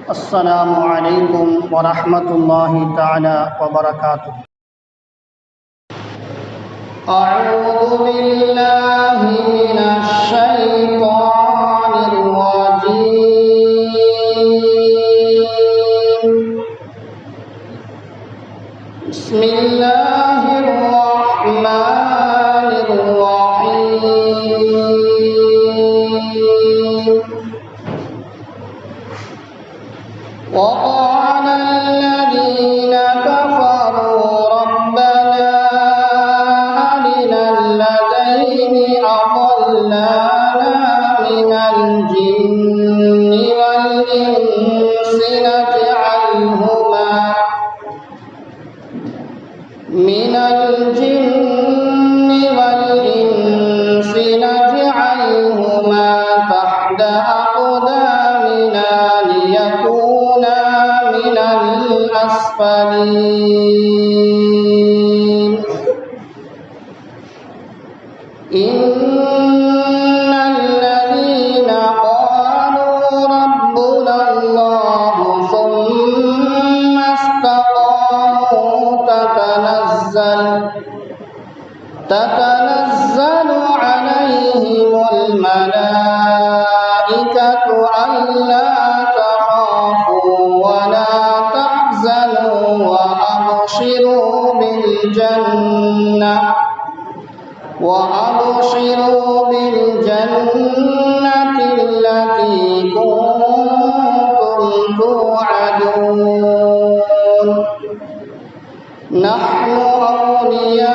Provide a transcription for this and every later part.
السلام عليكم ورحمة الله تعالى وبركاته. أعوذ بالله من الشيطان الرجيم. بسم الله الرحمن الرحيم. وقال الذين كفروا ربنا أرنا الذين أضلانا من الجن والإنس نجعلهما تحت أقدامنا ليكونا من الأسفلين. إن الذين قالوا ربنا الله ثم استقاموا تتنزل عليهم الملائكة ألا تخافوا ولا تحزنوا وأبشروا بالجنة التي كنتم توعدون. نحن أولياؤكم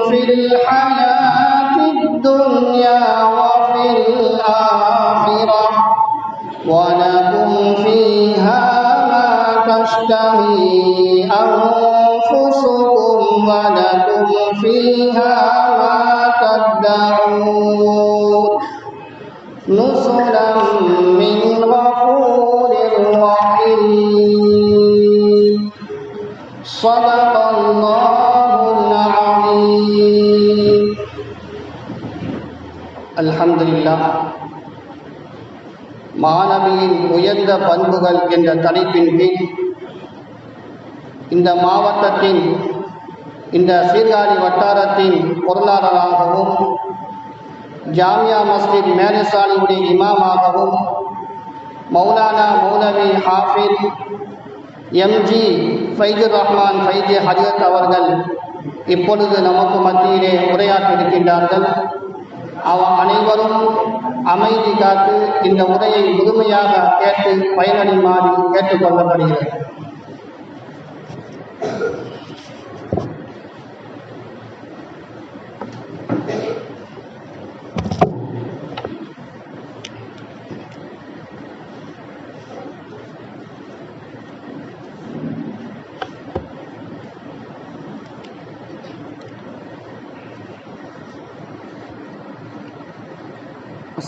في الحياة الدنيا وفي الآخرة ولكم فيها ما تشتهي أنفسكم ولكم فيها ما تدعون. نزلا من غفور رحيم. صدق الله العظيم. الحمد لله. மாணவியின் உயர்ந்த பண்புகள் என்ற தலைப்பின் கீழ் இந்த மாவட்டத்தின் இந்த சீர்காழி வட்டாரத்தின் பொருளாளராகவும் ஜாமியா மஸ்ஜித் மேலசாலியுடைய இமாமாகவும் மௌலானா மௌலவி ஹாஃபிஸ் எம்ஜி ஃபைதுர் ரஹ்மான் ஃபைதி ஹஜரத் அவர்கள் இப்பொழுது நமக்கு மத்தியிலே உரையாற்றியிருக்கின்றார்கள். அனைவரும் அமைதி காத்து இந்த உரையை முழுமையாக கேட்டு பயனடைமாறு கேட்டுக்கொள்ளப்படுகிறது.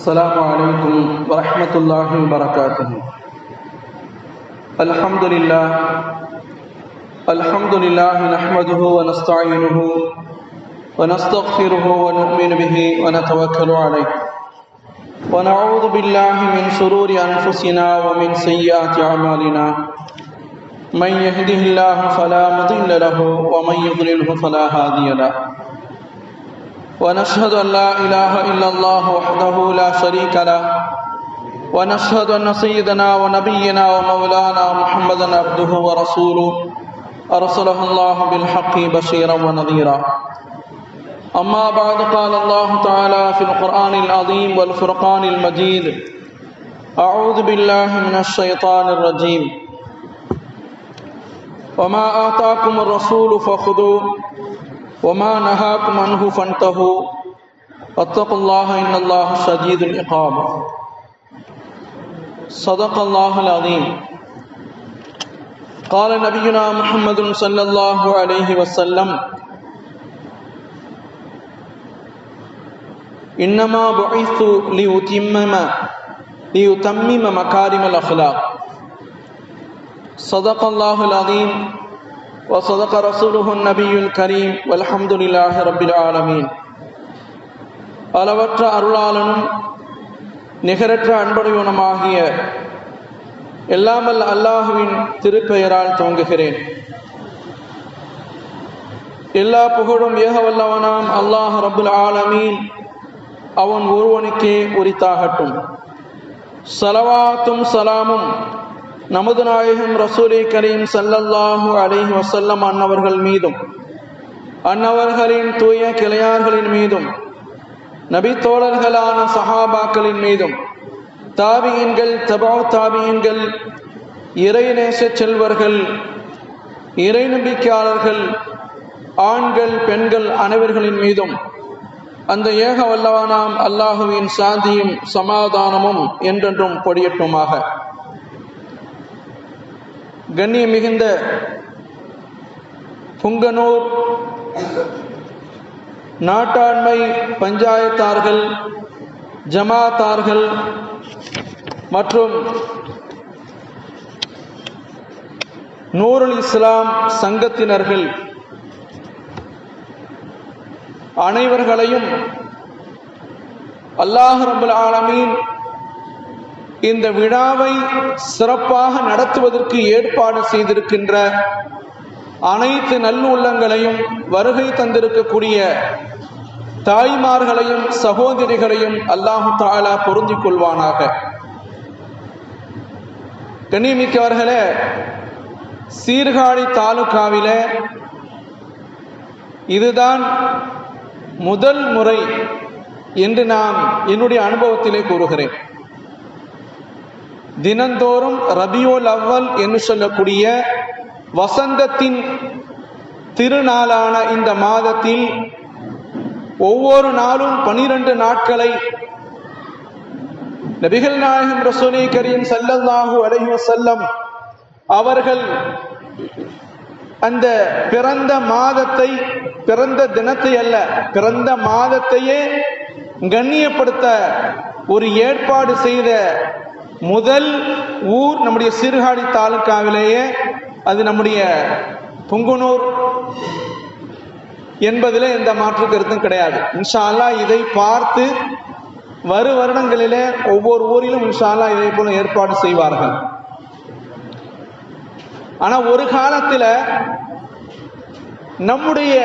السلام عليكم ورحمة الله وبركاته. الحمد لله نحمده ونستعينه ونستغفره ونؤمن به ونتوكل عليه ونعوذ بالله من شرور أنفسنا ومن سيئات أعمالنا. من يهده الله فلا مضل له ومن يضلله فلا هادي له. ونشهد أن لا إله إلا الله وحده لا شريك له ونشهد أن سيدنا ونبينا ومولانا محمدا عبده ورسوله أرسله الله بالحق بشيرا ونذيرا. أما بعد قال الله تعالى في القرآن العظيم والفرقان المجيد: أعوذ بالله من الشيطان الرجيم. وما آتاكم الرسول فخذوه وما نهاكم عنه فانتهوا واتقوا الله إن الله شديد العقاب. صدق الله العظيم. قال نبينا محمد صلى الله عليه وسلم: إنما بعثت ليتمم مكارم الأخلاق. صدق الله العظيم وصدق رسوله النبي الكريم والحمد لله رب العالمين. அளவற்ற அருளாளனும் நிகரற்ற அன்புடையவனுமாகிய எல்லாமல் அல்லாஹுவின் திருப்பெயரால் துவங்குகிறேன். எல்லா புகழும் ஏகவல்லவனாம் அல்லாஹ் ரப்புல் ஆலமீன் அவன் ஒருவனுக்கே உரித்தாகட்டும். ஸலவாத்தும் ஸலாமும் நமது நாயகம் ரசூலே கரீம் ஸல்லல்லாஹு அலைஹி வஸல்லம் அன்னவர்கள் மீதும் அன்னவர்களின் தூய கிளையார்களின் மீதும் நபி தோழர்களான சஹாபாக்களின் மீதும் தாபியீன்கள் தபவு தாபியீன்கள் இறைநேச செல்வர்கள் இறை நம்பிக்கையாளர்கள் ஆண்கள் பெண்கள் அனைவர்களின் மீதும் அந்த ஏக வல்லவனாம் அல்லாஹுவின் சாந்தியும் சமாதானமும் என்றென்றும் பொடியட்டுமாக. கண்ணியம் மிகுந்த புங்கனூர் நாட்டாண்மை பஞ்சாயத்தார்கள், ஜமாத்தார்கள் மற்றும் நூருல் இஸ்லாம் சங்கத்தினர்கள் அனைவர்களையும் அல்லாஹ் ரப்புல் ஆலமீன் இந்த விழாவை சிறப்பாக நடத்துவதற்கு ஏற்பாடு செய்திருக்கின்ற அனைத்து நல்லுள்ளங்களையும் வருகை தந்திருக்கக்கூடிய தாய்மார்களையும் சகோதரிகளையும் அல்லாஹு தஆலா பொருந்திக் கொள்வானாக. கண்ணியமிக்கவர்களே, சீர்காழி தாலுகாவிலே இதுதான் முதல் முறை என்று நான் என்னுடைய அனுபவத்திலே கூறுகிறேன். தினந்தோறும் ரபியுல் அவ்வல் என்று சொல்லக்கூடிய வசந்தத்தின் திருநாளான இந்த மாதத்தில் ஒவ்வொரு நாளும் 12 நாட்களை நபிகள் நாயகம் ரசூலே கரீம் ஸல்லல்லாஹு அலைஹி வஸல்லம் அவர்கள் அந்த பிறந்த மாதத்தை, பிறந்த தினத்தை அல்ல, பிறந்த மாதத்தையே கண்ணியப்படுத்த ஒரு ஏற்பாடு செய்த முதல் ஊர் நம்முடைய சீர்காழி தாலுகாவிலேயே அது நம்முடைய புங்குனூர் என்பதில் எந்த மாற்று கருத்தும் கிடையாது. இன்ஷா அல்லாஹ் இதை பார்த்து வரும் வருடங்களிலே ஒவ்வொரு ஊரிலும் இன்ஷா அல்லாஹ் இதை போல ஏற்பாடு செய்வார்கள். ஆனா ஒரு காலத்துல நம்முடைய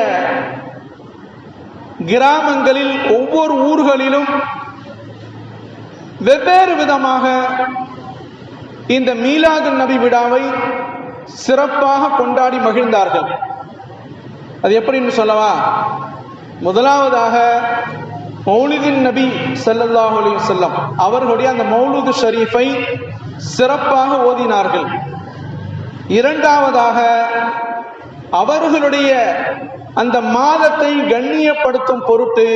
கிராமங்களில் ஒவ்வொரு ஊர்களிலும் வெவ்வேறு விதமாக இந்த மீலாதுன் நபி விழாவை சிறப்பாக கொண்டாடி மகிழ்ந்தார்கள். அது எப்படின்னு சொல்லவா? முதலாவதாக மௌலிதின் நபி ஸல்லல்லாஹு அலைஹி வஸல்லம் அவர்களுடைய அந்த மௌலூது ஷரீஃபை சிறப்பாக ஓதினார்கள். இரண்டாவதாக அவர்களுடைய அந்த மாதத்தை கண்ணியப்படுத்தும் பொருட்டு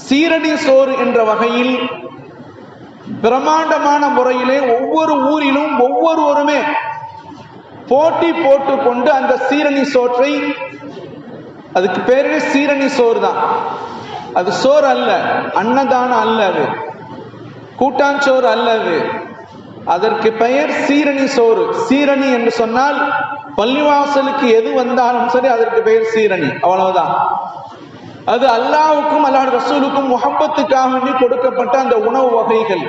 சீரடி சோறு என்ற வகையில் பிரம்மாண்டமான முறையிலே ஒவ்வொரு ஊரிலும் ஒவ்வொருவருமே போட்டி போட்டு கொண்டு அந்த சீரணி சோற்றை, அதுக்கு பேரு சீரணி சோறு தான், அது சோறு அல்ல, அன்னதானம் அல்ல, அது கூட்டாஞ்சோறு அல்ல, அது அதற்கு பெயர் சீரணி சோறு. சீரணி என்று சொன்னால் பள்ளிவாசலுக்கு எது வந்தாலும் சரி அதற்கு பெயர் சீரணி, அவ்வளவுதான். அது அல்லாஹ்வுக்கும் அல்லாஹ் ரசூலுக்கும் முஹப்பத்துக்காக வேண்டி கொடுக்கப்பட்ட அந்த உணவு வகைகள்.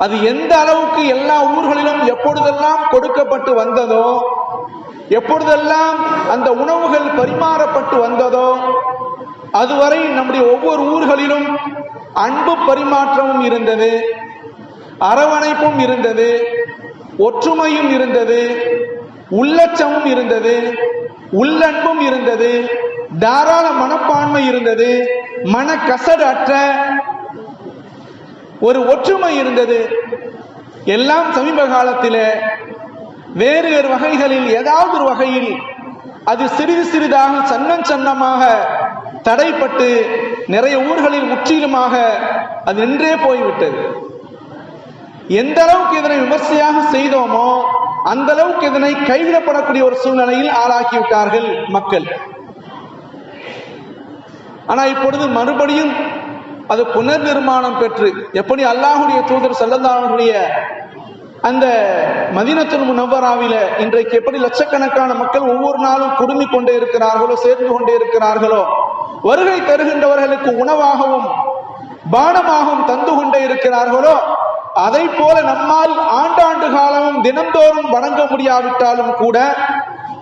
அது எந்த அளவுக்கு எல்லா ஊர்களிலும் எப்பொழுதெல்லாம் கொடுக்கப்பட்டு வந்ததோ, எப்பொழுதெல்லாம் அந்த உணவுகள் பரிமாறப்பட்டு வந்ததோ, அதுவரை நம்முடைய ஒவ்வொரு ஊர்களிலும் அன்பு பரிமாற்றமும் இருந்தது, அரவணைப்பும் இருந்தது, ஒற்றுமையும் இருந்தது, உள்ளச்சமும் இருந்தது, உள்ளன்பும் இருந்தது, தாராள மனப்பான்மை இருந்தது, மனக்கசடு அற்ற ஒரு ஒற்றுமை இருந்தது. எல்லாம் சமீப காலத்தில் வேறு வேறு வகைகளில் ஏதாவது ஒரு வகையில் அது சிறிது சிறிதாக சன்னம் சன்னமாக தடைப்பட்டு நிறைய ஊர்களில் முற்றிலுமாக அது நின்றே போய்விட்டது. எந்த அளவுக்கு இதனை விமர்சையாக செய்தோமோ அந்த அளவுக்கு இதனை கைவிடப்படக்கூடிய ஒரு சூழ்நிலையில் ஆளாக்கிவிட்டார்கள் மக்கள். ஆனா இப்பொழுது மறுபடியும் அது புனர் நிர்மாணம் பெற்று, எப்படி அல்லாஹுடைய தூதர் ஸல்லல்லாஹு அலைஹி வஸல்லம் அந்த மதீனத்துல் முனவ்வராவில இன்றைக்கு எப்படி லட்சக்கணக்கான மக்கள் ஒவ்வொரு நாளும் குடுமி கொண்டே இருக்கிறார்களோ, சேர்ந்து கொண்டே இருக்கிறார்களோ, வருகை தருகின்றவர்களுக்கு உணவாகவும் பானமாகவும் தந்து கொண்டே இருக்கிறார்களோ அதை போல நம்மால் ஆண்டாண்டு காலமும் தினந்தோறும் வணங்க முடியாவிட்டாலும் கூட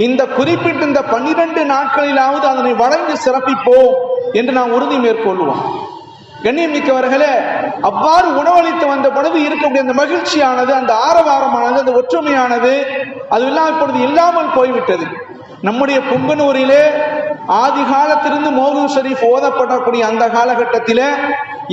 இந்த குறிப்பிட்ட இந்த 12 நாட்களிலாவது அதனை வழங்கி சிறப்பிப்போம் என்று நாம் உறுதி மேற்கொள்வோம். கண்ணியமிக்கவர்களே, அவ்வாறு உணவளித்து வந்த பொழுது இருக்கக்கூடிய அந்த மகிழ்ச்சியானது, அந்த ஆரவாரமானது, அந்த ஒற்றுமையானது அதுவெல்லாம் இப்பொழுது இல்லாமல் போய்விட்டது. நம்முடைய புங்கனூரிலே ஆதி காலத்திலிருந்து மௌலூத் ஷரீஃப் ஓதப்படக்கூடிய அந்த காலகட்டத்திலே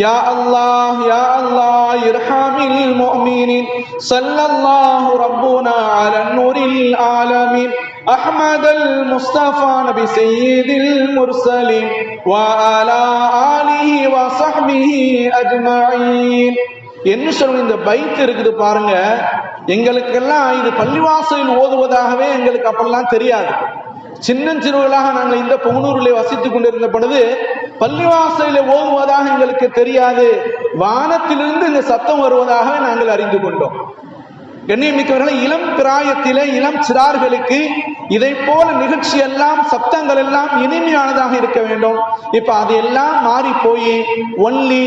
யா அல்லாஹ் யா அல்லாஹ் இர்ஹமில் முஃமினீன் ஸல்லல்லாஹு ரப்புனா அலன் நூரில் ஆலமீன் அஹ்மதல் முஸ்தஃபா நபி சய்யிதில் முர்சலீன் வ அலா ஆலிஹி வ ஸஹ்பிஹி அஜ்மஈன் என்று சொல்ற இந்த பைத் இருக்குது பாருங்க. எங்களுக்கெல்லாம் இது பள்ளிவாசலில் ஓதுவதாகவே எங்களுக்கு அப்பெல்லாம் தெரியாது. சின்னஞ்சிறுவர்களாக நாங்கள் இந்த புங்கனூரிலே வசித்துக் கொண்டிருந்த பொழுது பள்ளிவாசலிலே ஓதுவதாக எங்களுக்கு தெரியாது. வானத்திலிருந்து இந்த சத்தம் வருவதாக நாங்கள் அறிந்து கொண்டோம். கண்ணியமிக்கவர்களை, இளம் பிராயத்திலே இளம் சிறார்களுக்கு இதை போல நிகழ்ச்சி எல்லாம் சப்தங்கள் எல்லாம் இனிமையானதாக இருக்க வேண்டும். இப்ப அதெல்லாம் மாறி போய் ஒன்லி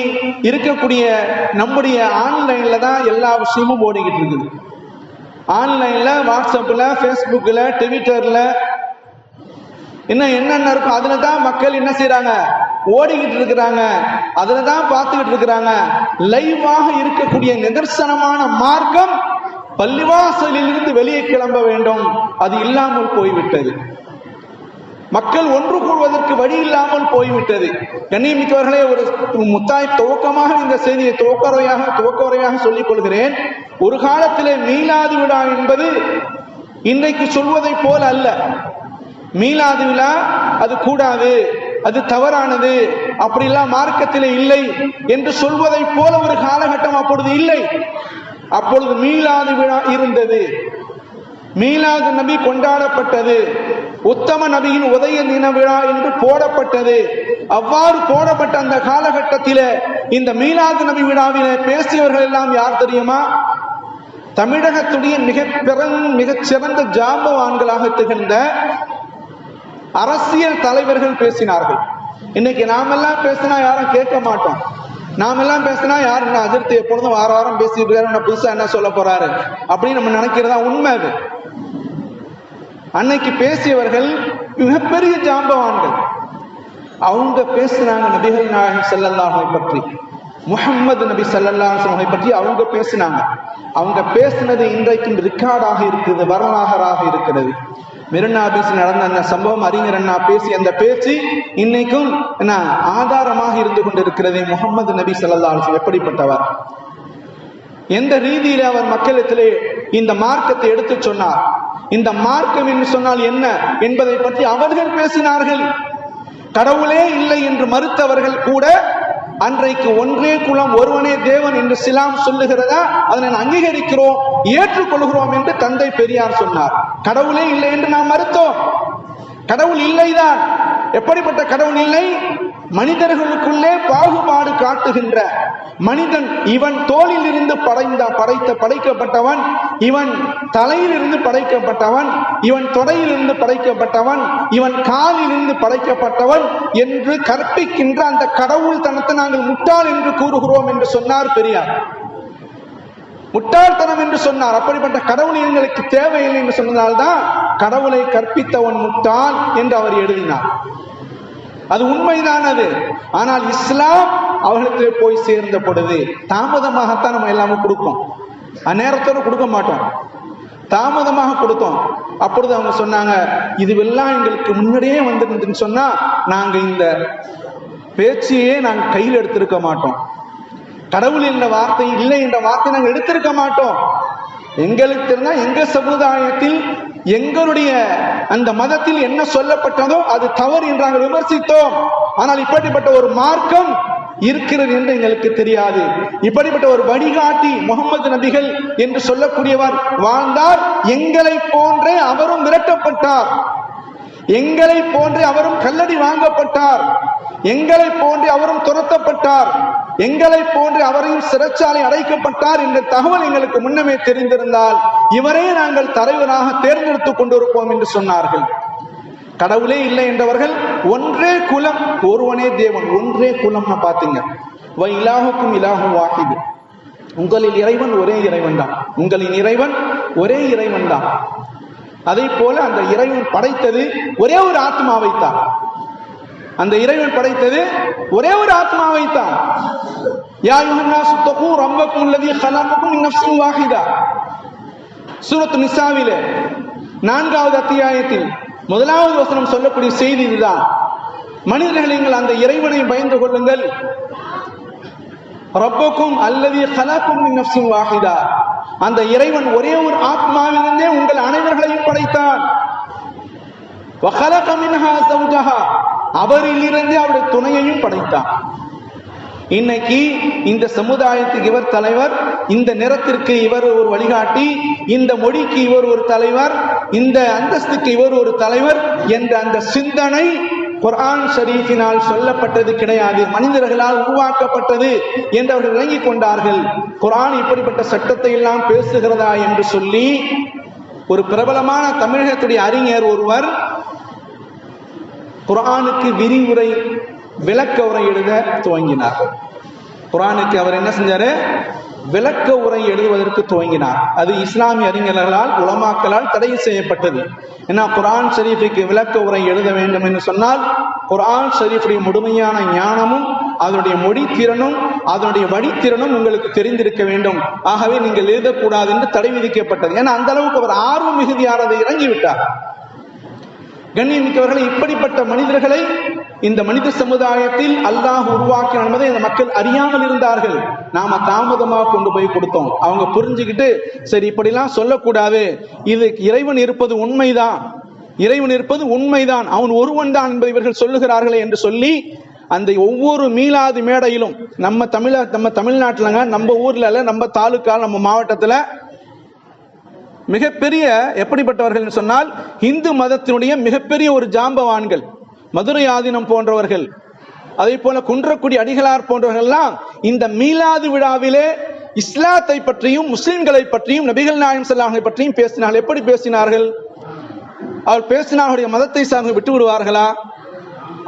இருக்கக்கூடிய நம்முடைய ஆன்லைன்ல தான் எல்லா விஷயமும் ஓடிக்கிட்டு இருக்குது. ஆன்லைன்ல, வாட்ஸ்அப்ல, பேஸ்புக்ல, ட்விட்டர்ல இன்னும் என்னென்ன இருக்கும் அதுல தான் மக்கள் என்ன செய்யறாங்க, ஓடிக்கிட்டு இருக்கிறாங்க, அதுல தான் பார்த்துக்கிட்டு இருக்கிறாங்க. லைவாக இருக்கக்கூடிய நிதர்சனமான மார்க்கம் பள்ளிவாசலில் இருந்து வெளியே கிளம்ப வேண்டும். அது இல்லாமல் போய்விட்டது. மக்கள் ஒன்று கூடுவதற்கு வழி இல்லாமல் போய்விட்டது. கண்ணியமிக்கவர்களே, ஒரு முத்தாய் துவக்கமாக இந்த செய்தியை துவக்கவரையாக சொல்லிக் கொள்கிறேன். ஒரு காலத்திலே மீலாது விழா என்பது இன்றைக்கு சொல்வதை போல அல்ல. மீலாது விழா அது கூடாது, அது தவறானது, அப்படிலாம் மார்க்கத்திலே இல்லை என்று சொல்வதை போல ஒரு காலகட்டம் அப்பொழுது இல்லை. அப்பொழுது மீலாது விழா இருந்தது. மீலாது நபி கொண்டாடப்பட்டது. உத்தம நபியின் உதய தின விழா என்று போடப்பட்டது. அவ்வாறு போடப்பட்ட அந்த காலகட்டத்திலே இந்த மீலாது நபி விழாவிலே பேசியவர்கள் எல்லாம் யார் தெரியுமா? தமிழகத்துடைய மிகச் சிறந்த ஜாம்பவான்களாக திகழ்ந்த அரசியல் தலைவர்கள் பேசினார்கள். இன்னைக்கு நாமெல்லாம் பேசினா யாரும் கேட்க மாட்டோம். நாமெல்லாம் பேசினா யாரு அதிர்த்து எப்பொழுதும் வாரம் பேசிட்டு இருக்காரு, புதுசா என்ன சொல்ல போறாரு அப்படின்னு நம்ம நினைக்கிறதா உண்மை. அது அன்னைக்கு பேசியவர்கள் மிகப்பெரிய ஜாம்பவான்கள். அவங்க பேசினாங்க நபிகள் நாயகம் ஸல்லல்லாஹு அலைஹி பற்றி, முஹம்மது நபி ஸல்லல்லாஹு அலைஹி வஸல்லம் பற்றி அவங்க பேசினாங்க. அவங்க பேசினது இன்றைக்கும் ரெக்கார்டாக இருக்குது, வரலாறாக இருக்கிறது. மெரினா பீச் நடந்த அந்த சம்பவம், அறிஞர் அண்ணா பேசி அந்த பேச்சு இன்னைக்கும் என்ன ஆதாரமாக இருந்து கொண்டிருக்கிறது. முஹம்மது நபி ஸல்லல்லாஹு அலைஹி வஸல்லம் எப்படிப்பட்டவர், எந்த ரீதியிலே அவர் மக்களிடத்திலே இந்த மார்க்கத்தை எடுத்து சொன்னார், இந்த மார்க்கம் என்று சொன்னால் என்ன என்பதை பற்றி அவர்கள் பேசினார்கள். கடவுளே இல்லை என்று மறுத்தவர்கள் கூட அன்றைக்கு ஒன்றே குலம் ஒருவனே தேவன் என்று இஸ்லாம் சொல்லுகிறதா, அதை நான் அங்கீகரிக்கிறோம், ஏற்றுக்கொள்கிறோம் என்று தந்தை பெரியார் சொன்னார். கடவுளே இல்லை என்று நாம் மறுத்தோம். கடவுள் இல்லைதான். எப்படிப்பட்ட கடவுள் இல்லை? மனிதர்களுக்குள்ளே பாகுபாடு காட்டுகின்ற மனிதன். இவன் தோளில் இருந்து படைக்கப்பட்டவன், இவன் தலையில் இருந்து படைக்கப்பட்டவன், இவன் தொடையில் இருந்து படைக்கப்பட்டவன், இவன் காலில் இருந்து படைக்கப்பட்டவன் என்று கற்பிக்கின்ற அந்த கடவுள் தனத்தை நாங்கள் முட்டாள் என்று கூறுகிறோம் என்று சொன்னார் பெரியார். முட்டாள்தனம் என்று சொன்னார். அப்படிப்பட்ட கடவுள் எங்களுக்கு தேவையில்லை என்று சொன்னதால்தான் கடவுளை கற்பித்தவன் முட்டாள் என்று அவர் எழுதினார். அது உண்மைதான் அது. ஆனால் இஸ்லாம் அவர்களுக்கு போய் சேர்ந்த பொழுது தாமதமாகத்தான் நம்ம எல்லாமே கொடுப்போம், அந்நேரத்தோடு கொடுக்க மாட்டோம், தாமதமாக கொடுத்தோம். அப்பொழுது அவங்க சொன்னாங்க, இதுவெல்லாம் எங்களுக்கு முன்னாடியே வந்துருந்துன்னு சொன்னா நாங்க இந்த பேச்சையே நாங்க கையில் எடுத்திருக்க மாட்டோம், கடவுள் என்ற வார்த்தை இல்லை என்ற வார்த்தை நாங்கள் எடுத்திருக்க மாட்டோம். எங்களுக்கு தெரிஞ்சா எங்க சமுதாயத்தில் எங்களுடைய அந்த மதத்தில் என்ன சொல்லப்பட்டதோ அது தவறு என்று நாங்கள் விமர்சித்தோம். ஆனால் இப்படிப்பட்ட ஒரு மார்க்கம் இருக்கிறது என்று எங்களுக்கு தெரியாது. இப்படிப்பட்ட ஒரு வழிகாட்டி முகமது நபிகள் என்று சொல்லக்கூடியவர் வாழ்ந்தார். எங்களை போன்றே அவரும் விரட்டப்பட்டார், எங்களை போன்றே அவரும் கல்லடி வாங்கப்பட்டார், எங்களை போன்று அவரும் துரத்தப்பட்டார், எங்களை போன்று அவரையும் சிறைச்சாலை அடைக்கப்பட்டார் என்ற தகவல் எங்களுக்கு முன்னமே தெரிந்திருந்தால் இவரே நாங்கள் தலைவராக தேர்ந்தெடுத்துக் கொண்டிருப்போம் என்று சொன்னார்கள். கடவுளே இல்லை என்றவர்கள் ஒன்றே குலம் ஒருவனே தேவன், ஒன்றே குலம் பாத்தீங்க, வ இலாஹுக்கும் இலாஹும் வாஹித், உங்களில் இறைவன் ஒரே இறைவன் தான், உங்களின் இறைவன் ஒரே இறைவன் தான். அதே போல அந்த இறைவன் படைத்தது ஒரே ஒரு ஆத்மாவை தான், அந்த இறைவன் படைத்தது ஒரே ஒரு ஆத்மாவை தான். யா அய்யுஹன்னாஸ் தகூ ரப்பக்கும் அல்லதீ خلقكم من نفس واحدة, சூரத்து நிசாவிலே 4வது அத்தியாயத்தில் 1வது வசனம் சொல்லக்கூடிய செய்தி இதுதான். மனிதர்கள் நீங்கள் அந்த இறைவனை பயந்து கொள்ளுங்கள். ரப்பக்கும் அல்லதீ خلقكم من نفس واحدة, அந்த இறைவன் ஒரே ஒரு ஆத்மாவிலிருந்தே உங்கள் அனைவர்களையும் படைத்தான். وخلق منها زوجها, அவரிலிருந்து அவருடைய துணையையும் படைத்தான். இன்னைக்கு இந்த சமுதாயத்துக்கு இவர் தலைவர், இந்த நிறத்திற்கு இவர் ஒரு வழிகாட்டி, இந்த மொழிக்கு இவர் ஒரு தலைவர், இந்த அந்தஸ்துக்கு இவர் ஒரு தலைவர் என்ற அந்த சிந்தனை குர்ஆன் ஷரீஃபினால் சொல்லப்பட்டது கிடையாது, மனிதர்களால் உருவாக்கப்பட்டது என்று அவர்கள் விளங்கிக் கொண்டார்கள். குர்ஆன் இப்படிப்பட்ட சட்டத்தை எல்லாம் பேசுகிறதா என்று சொல்லி ஒரு பிரபலமான தமிழகத்துடைய அறிஞர் ஒருவர் குர்ஆனுக்கு விரிவுரை விளக்க உரை எழுத துவங்கினார். குர்ஆனுக்கு அவர் என்ன செஞ்சாரு? விளக்க உரை எழுதுவதற்கு துவங்கினார். அது இஸ்லாமிய அறிஞர்களால் உலமாக்களால் தடை செய்யப்பட்டது. ஏன்னா குர்ஆன் ஷரீஃபுக்கு விளக்க உரை எழுத வேண்டும் என்று சொன்னால் குர்ஆன் ஷரீஃபுடைய முழுமையான ஞானமும் அதனுடைய மொழி திறனும் அதனுடைய வழித்திறனும் உங்களுக்கு தெரிந்திருக்க வேண்டும். ஆகவே நீங்கள் எழுதக்கூடாது என்று தடை விதிக்கப்பட்டது. ஏன்னா அந்த அளவுக்கு அவர் ஆர்வம் மிகுதியானதை இறங்கிவிட்டார். கண்ணியமிக்கவர்களை, இப்படிப்பட்ட மனிதர்களை இந்த மனித சமுதாயத்தில் அல்லாஹ் உருவாக்கினான் என்பதை இந்த மக்கள் அறியாமல் இருந்தார்கள். நாம தாமதமாக கொண்டு போய் கொடுத்தோம். அவங்க புரிஞ்சுக்கிட்டு சரி இப்படிலாம் சொல்லக்கூடாது, இது இறைவன் இருப்பது உண்மைதான், இறைவன் இருப்பது உண்மைதான், அவன் ஒருவன் தான் என்பதை இவர்கள் சொல்லுகிறார்களே என்று சொல்லி அந்த ஒவ்வொரு மீலாது மேடையிலும் நம்ம தமிழ்நாட்டிலங்க, நம்ம ஊர்ல, நம்ம தாலுக்கா, நம்ம மாவட்டத்துல மிகப்பெரிய எப்படிப்பட்டவர்கள் சொன்னால் இந்து மதத்தினுடைய மிகப்பெரிய ஒரு ஜாம்பவான்கள், மதுரை ஆதீனம் போன்றவர்கள், அதே போல குன்றக்குடி அடிகளார் போன்றவர்கள்லாம் இந்த மீலாது விழாவிலே இஸ்லாத்தை பற்றியும் முஸ்லிம்களை பற்றியும் நபிகள் நாயகம் ஸல்லல்லாஹு அலைஹி வஸல்லம் பற்றியும் பேசினார்கள். எப்படி பேசினார்கள்? அவர் பேசினார்களுடைய மதத்தை சார்ந்து விட்டு விடுவார்களா?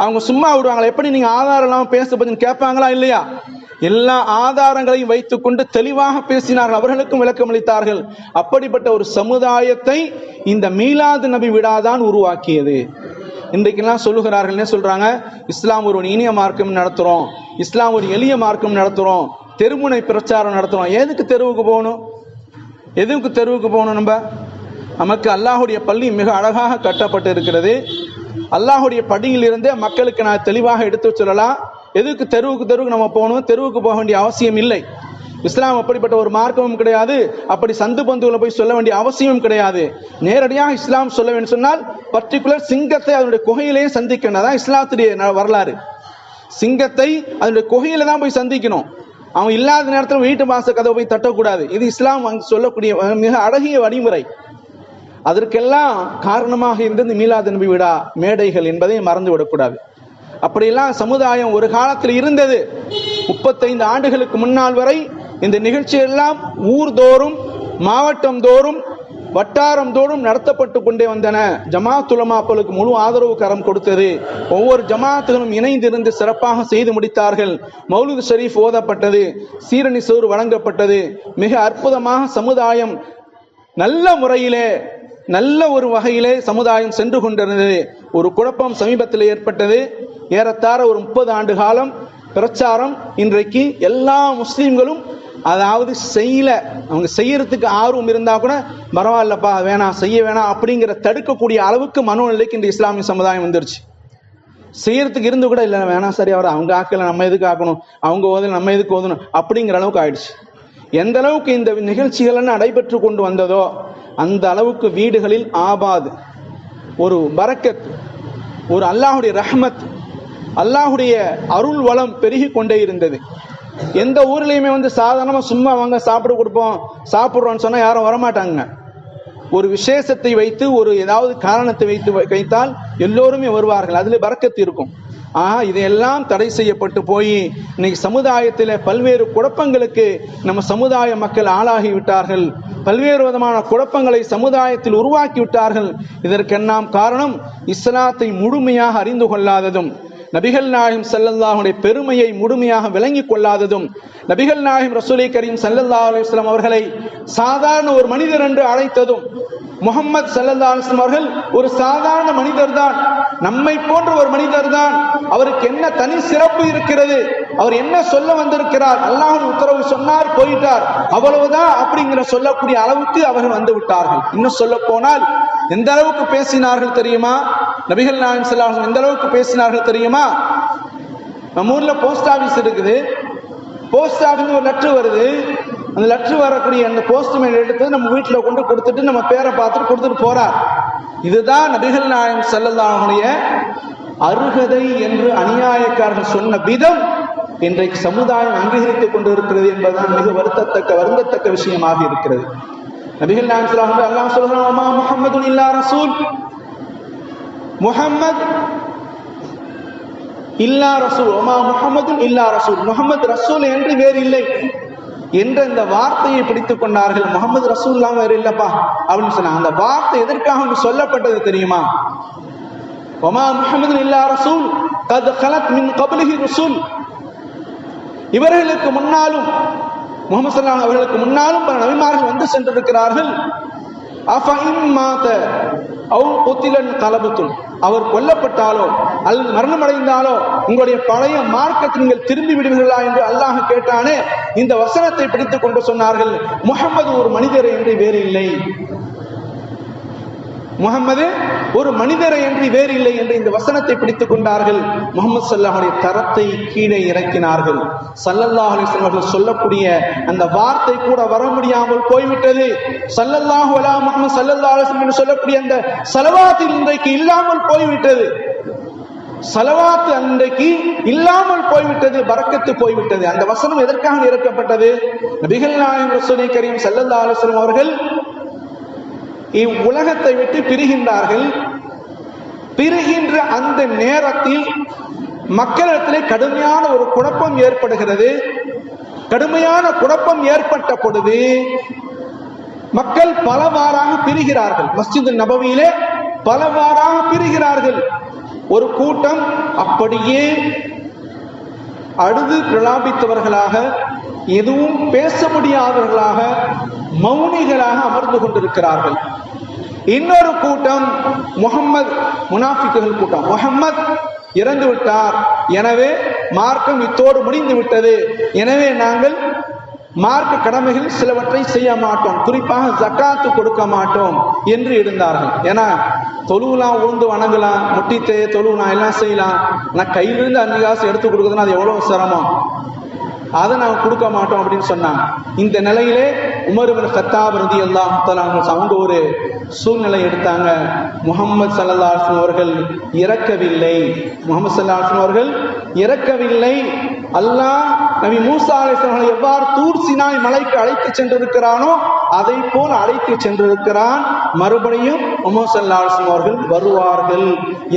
அவங்க சும்மா விடுவாங்களா? எப்படி நீங்க ஆதாரம் இல்லாமல் பேச பத்தி கேட்பாங்களா? இல்லையா? எல்லா ஆதாரங்களையும் வைத்துக் கொண்டு தெளிவாக பேசினார்கள், அவர்களுக்கும் விளக்கம் அளித்தார்கள். அப்படிப்பட்ட ஒரு சமுதாயத்தை இந்த மீலாது நபி விழாதான் உருவாக்கியது. இன்றைக்கெல்லாம் சொல்லுகிறார்கள், என்ன சொல்றாங்க? இஸ்லாம் ஒரு இனிய மார்க்கம் நடத்துறோம், இஸ்லாம் ஒரு எளிய மார்க்கம் நடத்துறோம், தெருமுனை பிரச்சாரம் நடத்துறோம். எதுக்கு தெருவுக்கு போகணும்? எதுக்கு தெருவுக்கு போகணும்? நமக்கு அல்லாஹுடைய பள்ளி மிக அழகாக கட்டப்பட்டு இருக்கிறது. அல்லாஹுடைய பள்ளியிலிருந்தே மக்களுக்கு நான் தெளிவாக எடுத்து சொல்லலாம். எதுக்கு தெருவுக்கு நம்ம போகணும்? தெருவுக்கு போக வேண்டிய அவசியம் இல்லை. இஸ்லாம் அப்படிப்பட்ட ஒரு மார்க்கமும் கிடையாது. அப்படி சந்து பந்துகளை போய் சொல்ல வேண்டிய அவசியமும் கிடையாது. நேரடியாக இஸ்லாம் சொல்ல வேண்டும் சொன்னால் பர்டிகுலர் சிங்கத்தை அதனுடைய குகையிலேயே சந்திக்கணும். அதான் இஸ்லாத்துடைய வரலாறு. சிங்கத்தை அதனுடைய குகையில தான் போய் சந்திக்கணும். அவன் இல்லாத நேரத்தில் வீட்டு வாச கதவை போய் தட்டக்கூடாது. இது இஸ்லாம் சொல்லக்கூடிய மிக அழகிய வழிமுறை. அதற்கெல்லாம் காரணமாக இருந்தது மீலாது நபி விழா மேடைகள் என்பதை மறந்து விடக்கூடாது. அப்படியெல்லாம் சமுதாயம் ஒரு காலத்தில் இருந்தது. 35 ஆண்டுகளுக்கு முன்னால் வரை இந்த நிகழ்ச்சியெல்லாம் ஊர்தோறும், மாவட்டம் தோறும், வட்டாரம் தோறும் நடத்தப்பட்டு கொண்டே வந்தன. ஜமாத் உலமாக்களுக்கு முழு ஆதரவு கரம் கொடுத்தது. ஒவ்வொரு ஜமாத்துகளும் இணைந்திருந்து சிறப்பாக செய்து முடித்தார்கள். மௌலிது ஷரீஃப் ஓதப்பட்டது, சீரணி சோறு வழங்கப்பட்டது. மிக அற்புதமாக சமுதாயம் நல்ல முறையிலே, நல்ல ஒரு வகையிலே சமுதாயம் சென்று கொண்டிருந்தது. ஒரு குழப்பம் சமீபத்தில் ஏற்பட்டது. ஏறத்தாழ ஒரு 30 ஆண்டு காலம் பிரச்சாரம். இன்றைக்கு எல்லா முஸ்லீம்களும் அதாவது அவங்க செய்யறதுக்கு ஆர்வம் இருந்தா கூட பரவாயில்லப்பா, வேணாம், செய்ய வேணாம் அப்படிங்கிற தடுக்கக்கூடிய அளவுக்கு மனோநிலைக்கு இந்த இஸ்லாமிய சமுதாயம் வந்துருச்சு. செய்யறதுக்கு இருந்து கூட இல்லை, வேணாம், சரி, அவர் அவங்க ஆக்கல, நம்ம எதுக்கு ஆக்கணும், அவங்க ஓதல, நம்ம எதுக்கு ஓதணும் அப்படிங்கிற அளவுக்கு ஆயிடுச்சு. எந்த அளவுக்கு இந்த நிகழ்ச்சிகள் நடைபெற்று கொண்டு வந்ததோ அந்த அளவுக்கு வீடுகளில் ஆபாத், ஒரு பரக்கத், ஒரு அல்லாஹுடைய ரஹ்மத், அல்லாஹுடைய அருள் வளம் பெருகி கொண்டே இருந்தது. எந்த ஊர்லயுமே சாதாரணமா சும்மா வாங்க சாப்பிட கொடுப்போம், சாப்பிடுறோம்னு சொன்னா யாரும் வரமாட்டாங்க. ஒரு விசேஷத்தை வைத்து, ஒரு ஏதாவது காரணத்தை வைத்தால் எல்லோருமே வருவார்கள். அதுல பரக்கத்து இருக்கும். இதையெல்லாம் தடை செய்யப்பட்டு போய் இன்னைக்கு சமுதாயத்தில் பல்வேறு குழப்பங்களுக்கு நம்ம சமுதாய மக்கள் ஆளாகி விட்டார்கள். பல்வேறு விதமான குழப்பங்களை சமுதாயத்தில் உருவாக்கி விட்டார்கள். இதற்கெல்லாம் காரணம் இஸ்லாத்தை முழுமையாக அறிந்து கொள்ளாததும், நபிகள் நாயகம் ஸல்லல்லாஹுடைய பெருமையை முழுமையாக விளங்கிக் கொள்ளாததும், நபிகள் நாயகம் ரசூலை கரீம் ஸல்லல்லாஹு அலைஹி வஸல்லம் அவர்களை சாதாரண ஒரு மனிதர் என்று அழைத்ததும், முஹம்மது ஸல்லல்லாஹு அலைஹி வஸல்லம் அவர்கள் ஒரு சாதாரண மனிதர் தான், நம்மை போன்ற ஒரு மனிதர் தான், அவருக்கு என்ன தனி சிறப்பு இருக்கிறது, அவர் என்ன சொல்ல வந்திருக்கிறார், அல்லாஹ்வின் உத்தரவு சொன்னார் போயிட்டார், அவ்வளவுதான் அப்படிங்கிற சொல்லக்கூடிய அளவுக்கு அவர்கள் வந்து விட்டார்கள். இன்னும் சொல்ல போனால் எந்த அளவுக்கு பேசினார்கள் தெரியுமா? நபிகள் நாயகம் ஸல்லல்லாஹு அலைஹி வஸல்லம் எந்த அளவுக்கு பேசினார்கள் தெரியுமா? நம்ம ஊர்ல போஸ்ட் ஆபீஸ் இருக்குது, போஸ்ட் ஆபீஸ் ஒரு லெட்டர் வருது, அந்த லெட்டர் வரக்கூடிய அந்த போஸ்ட்மேன் எடுத்து நம்ம வீட்டுல கொண்டு கொடுத்துட்டு நம்ம பேரை பார்த்துட்டு கொடுத்துட்டு போறார். இதுதான் நபிகள் நாயகம் ஸல்லல்லாஹு அலைஹி அருகதை என்று அநியாயக்காரர்கள் சொன்ன விதம் இன்றைக்கு சமுதாயம் அங்கீகரித்துக் கொண்டிருக்கிறது என்பதுதான் மிக வருந்தத்தக்க விஷயமாக இருக்கிறது. நபிகள் நாயகம் ஸல்லல்லாஹு அலைஹி அல்லாஹ் சொல்றான், முஹம்மதுன் இல்லா ரசூல், முஹம்மத் இல்லா ரசூல், முஹம்மதுன் இல்லா ரசூல், முஹம்மது ரசூல் என்று வேறு இல்லை என்ற இந்த வார்த்தையை பிடித்துக் கொண்டார்கள். முகமது ரசூலுல்லாஹ் வேறு இல்லப்பா அப்படின்னு சொன்னாங்க. அந்த வார்த்தை எதற்காக சொல்லப்பட்டது தெரியுமா? வமா முஹம்மது இல்லா ரசூல் கத் கலத் மின் கப்லிஹி ரசூல், இவர்களுக்கு முன்னாலும் முஹம்மது ஸல்லல்லாஹு அலைஹி அவர்களுக்கு முன்னாலும் பல நபிமார்கள் வந்து சென்றிருக்கிறார்கள். அவர் கொல்லப்பட்டாலோ அல்லது மரணம் அடைந்தாலோ உங்களுடைய பழைய மார்க்கத்தில் நீங்கள் திரும்பி விடுவீர்களா என்று அல்லாஹ் கேட்டானே, இந்த வசனத்தை பிடித்துக் கொண்டு சொன்னார்கள், முஹம்மது ஒரு மனிதர் என்று வேறு இல்லை, முஹம்மது ஒரு மனிதரை என்று வேறு இல்லை என்று இந்த வசனத்தை பிடித்துக் கொண்டார்கள். முஹம்மது ஸல்லல்லாஹு அலைஹி தரத்தை கீழே இறக்கினார்கள். ஸல்லல்லாஹு அலைஹி வஸல்லம் சொல்லக்கூடிய அந்த வார்த்தை கூட வர முடியாமல் போய்விட்டது. ஸல்லல்லாஹு அலா முஹம்மது ஸல்லல்லாஹு அலைஹி வஸல்லம் என்று சொல்லக்கூடிய அந்த ஸலவாத் இன்றைக்கு இல்லாமல் போய்விட்டது. ஸலவாத் அன்றைக்கு இல்லாமல் போய்விட்டது, பரக்கத்து போய்விட்டது. அந்த வசனம் எதற்காக இறக்கப்பட்டது? நபிகள் நாயகம் ரசூலை கரீம் ஸல்லல்லாஹு அலைஹி வஸல்லம் அவர்கள் இவ்வுலகத்தை விட்டு பிரிகின்றார்கள். பிரிகின்ற அந்த நேரத்தில் மக்களிடத்திலே கடுமையான ஒரு குழப்பம் ஏற்படுகிறது. கடுமையான குழப்பம் ஏற்பட்ட பொழுது மக்கள் பலவாறாக பிரிகிறார்கள். மஸ்ஜித் நபவியிலே பலவாறாக பிரிகிறார்கள். ஒரு கூட்டம் அப்படியே அழுது பிரலாபித்தவர்களாக, எதுவும் பேச முடியாதவர்களாக, மௌனிகளாக அமர்ந்து கொண்டிருக்கிறார்கள். இன்னொரு கூட்டம் முஹம்மது, முனாஃபிக்குகள் கூட்டம், முஹம்மது இறந்து விட்டார், எனவே மார்க்கம் இத்தோடு முடிந்து விட்டது, எனவே நாங்கள் மார்க்க கடமைகள் சிலவற்றை செய்ய மாட்டோம், குறிப்பாக ஜக்காத்து கொடுக்க மாட்டோம் என்று இருந்தார்கள். ஏன்னா தொழுலாம், உழுந்து வணங்கலாம், முட்டித்தே தொழுலாம், எல்லாம் செய்யலாம், ஆனால் கையிலிருந்து 5 காசு எடுத்து கொடுக்குறதுன்னா அது எவ்வளவு சிரமம், அதை நாங்கள் கொடுக்க மாட்டோம் அப்படின்னு சொன்னாங்க. இந்த நிலையிலே உமர் இப்னு கத்தாப் ரலியல்லாஹு தஆலா அவங்க ஒரு சூழ்நிலை எடுத்தாங்க. முஹம்மது ஸல்லல்லாஹு அலைஹி வஸல்லம் அவர்கள் இறக்கவில்லை, முஹம்மது ஸல்லல்லாஹு அலைஹி வஸல்லம் அவர்கள் இறக்கவில்லை. அல்லாஹ் நபி மூசா அலைஹிஸ்ஸலாம் எவ்வாறு தூர் சினாய் மலைக்கு அழைத்து சென்றிருக்கிறானோ அதை போல் அழைத்து சென்றிருக்கிறான், மறுபடியும் முஹம்மது ஸல்லல்லாஹு அலைஹி வஸல்லம் அவர்கள் வருவார்கள்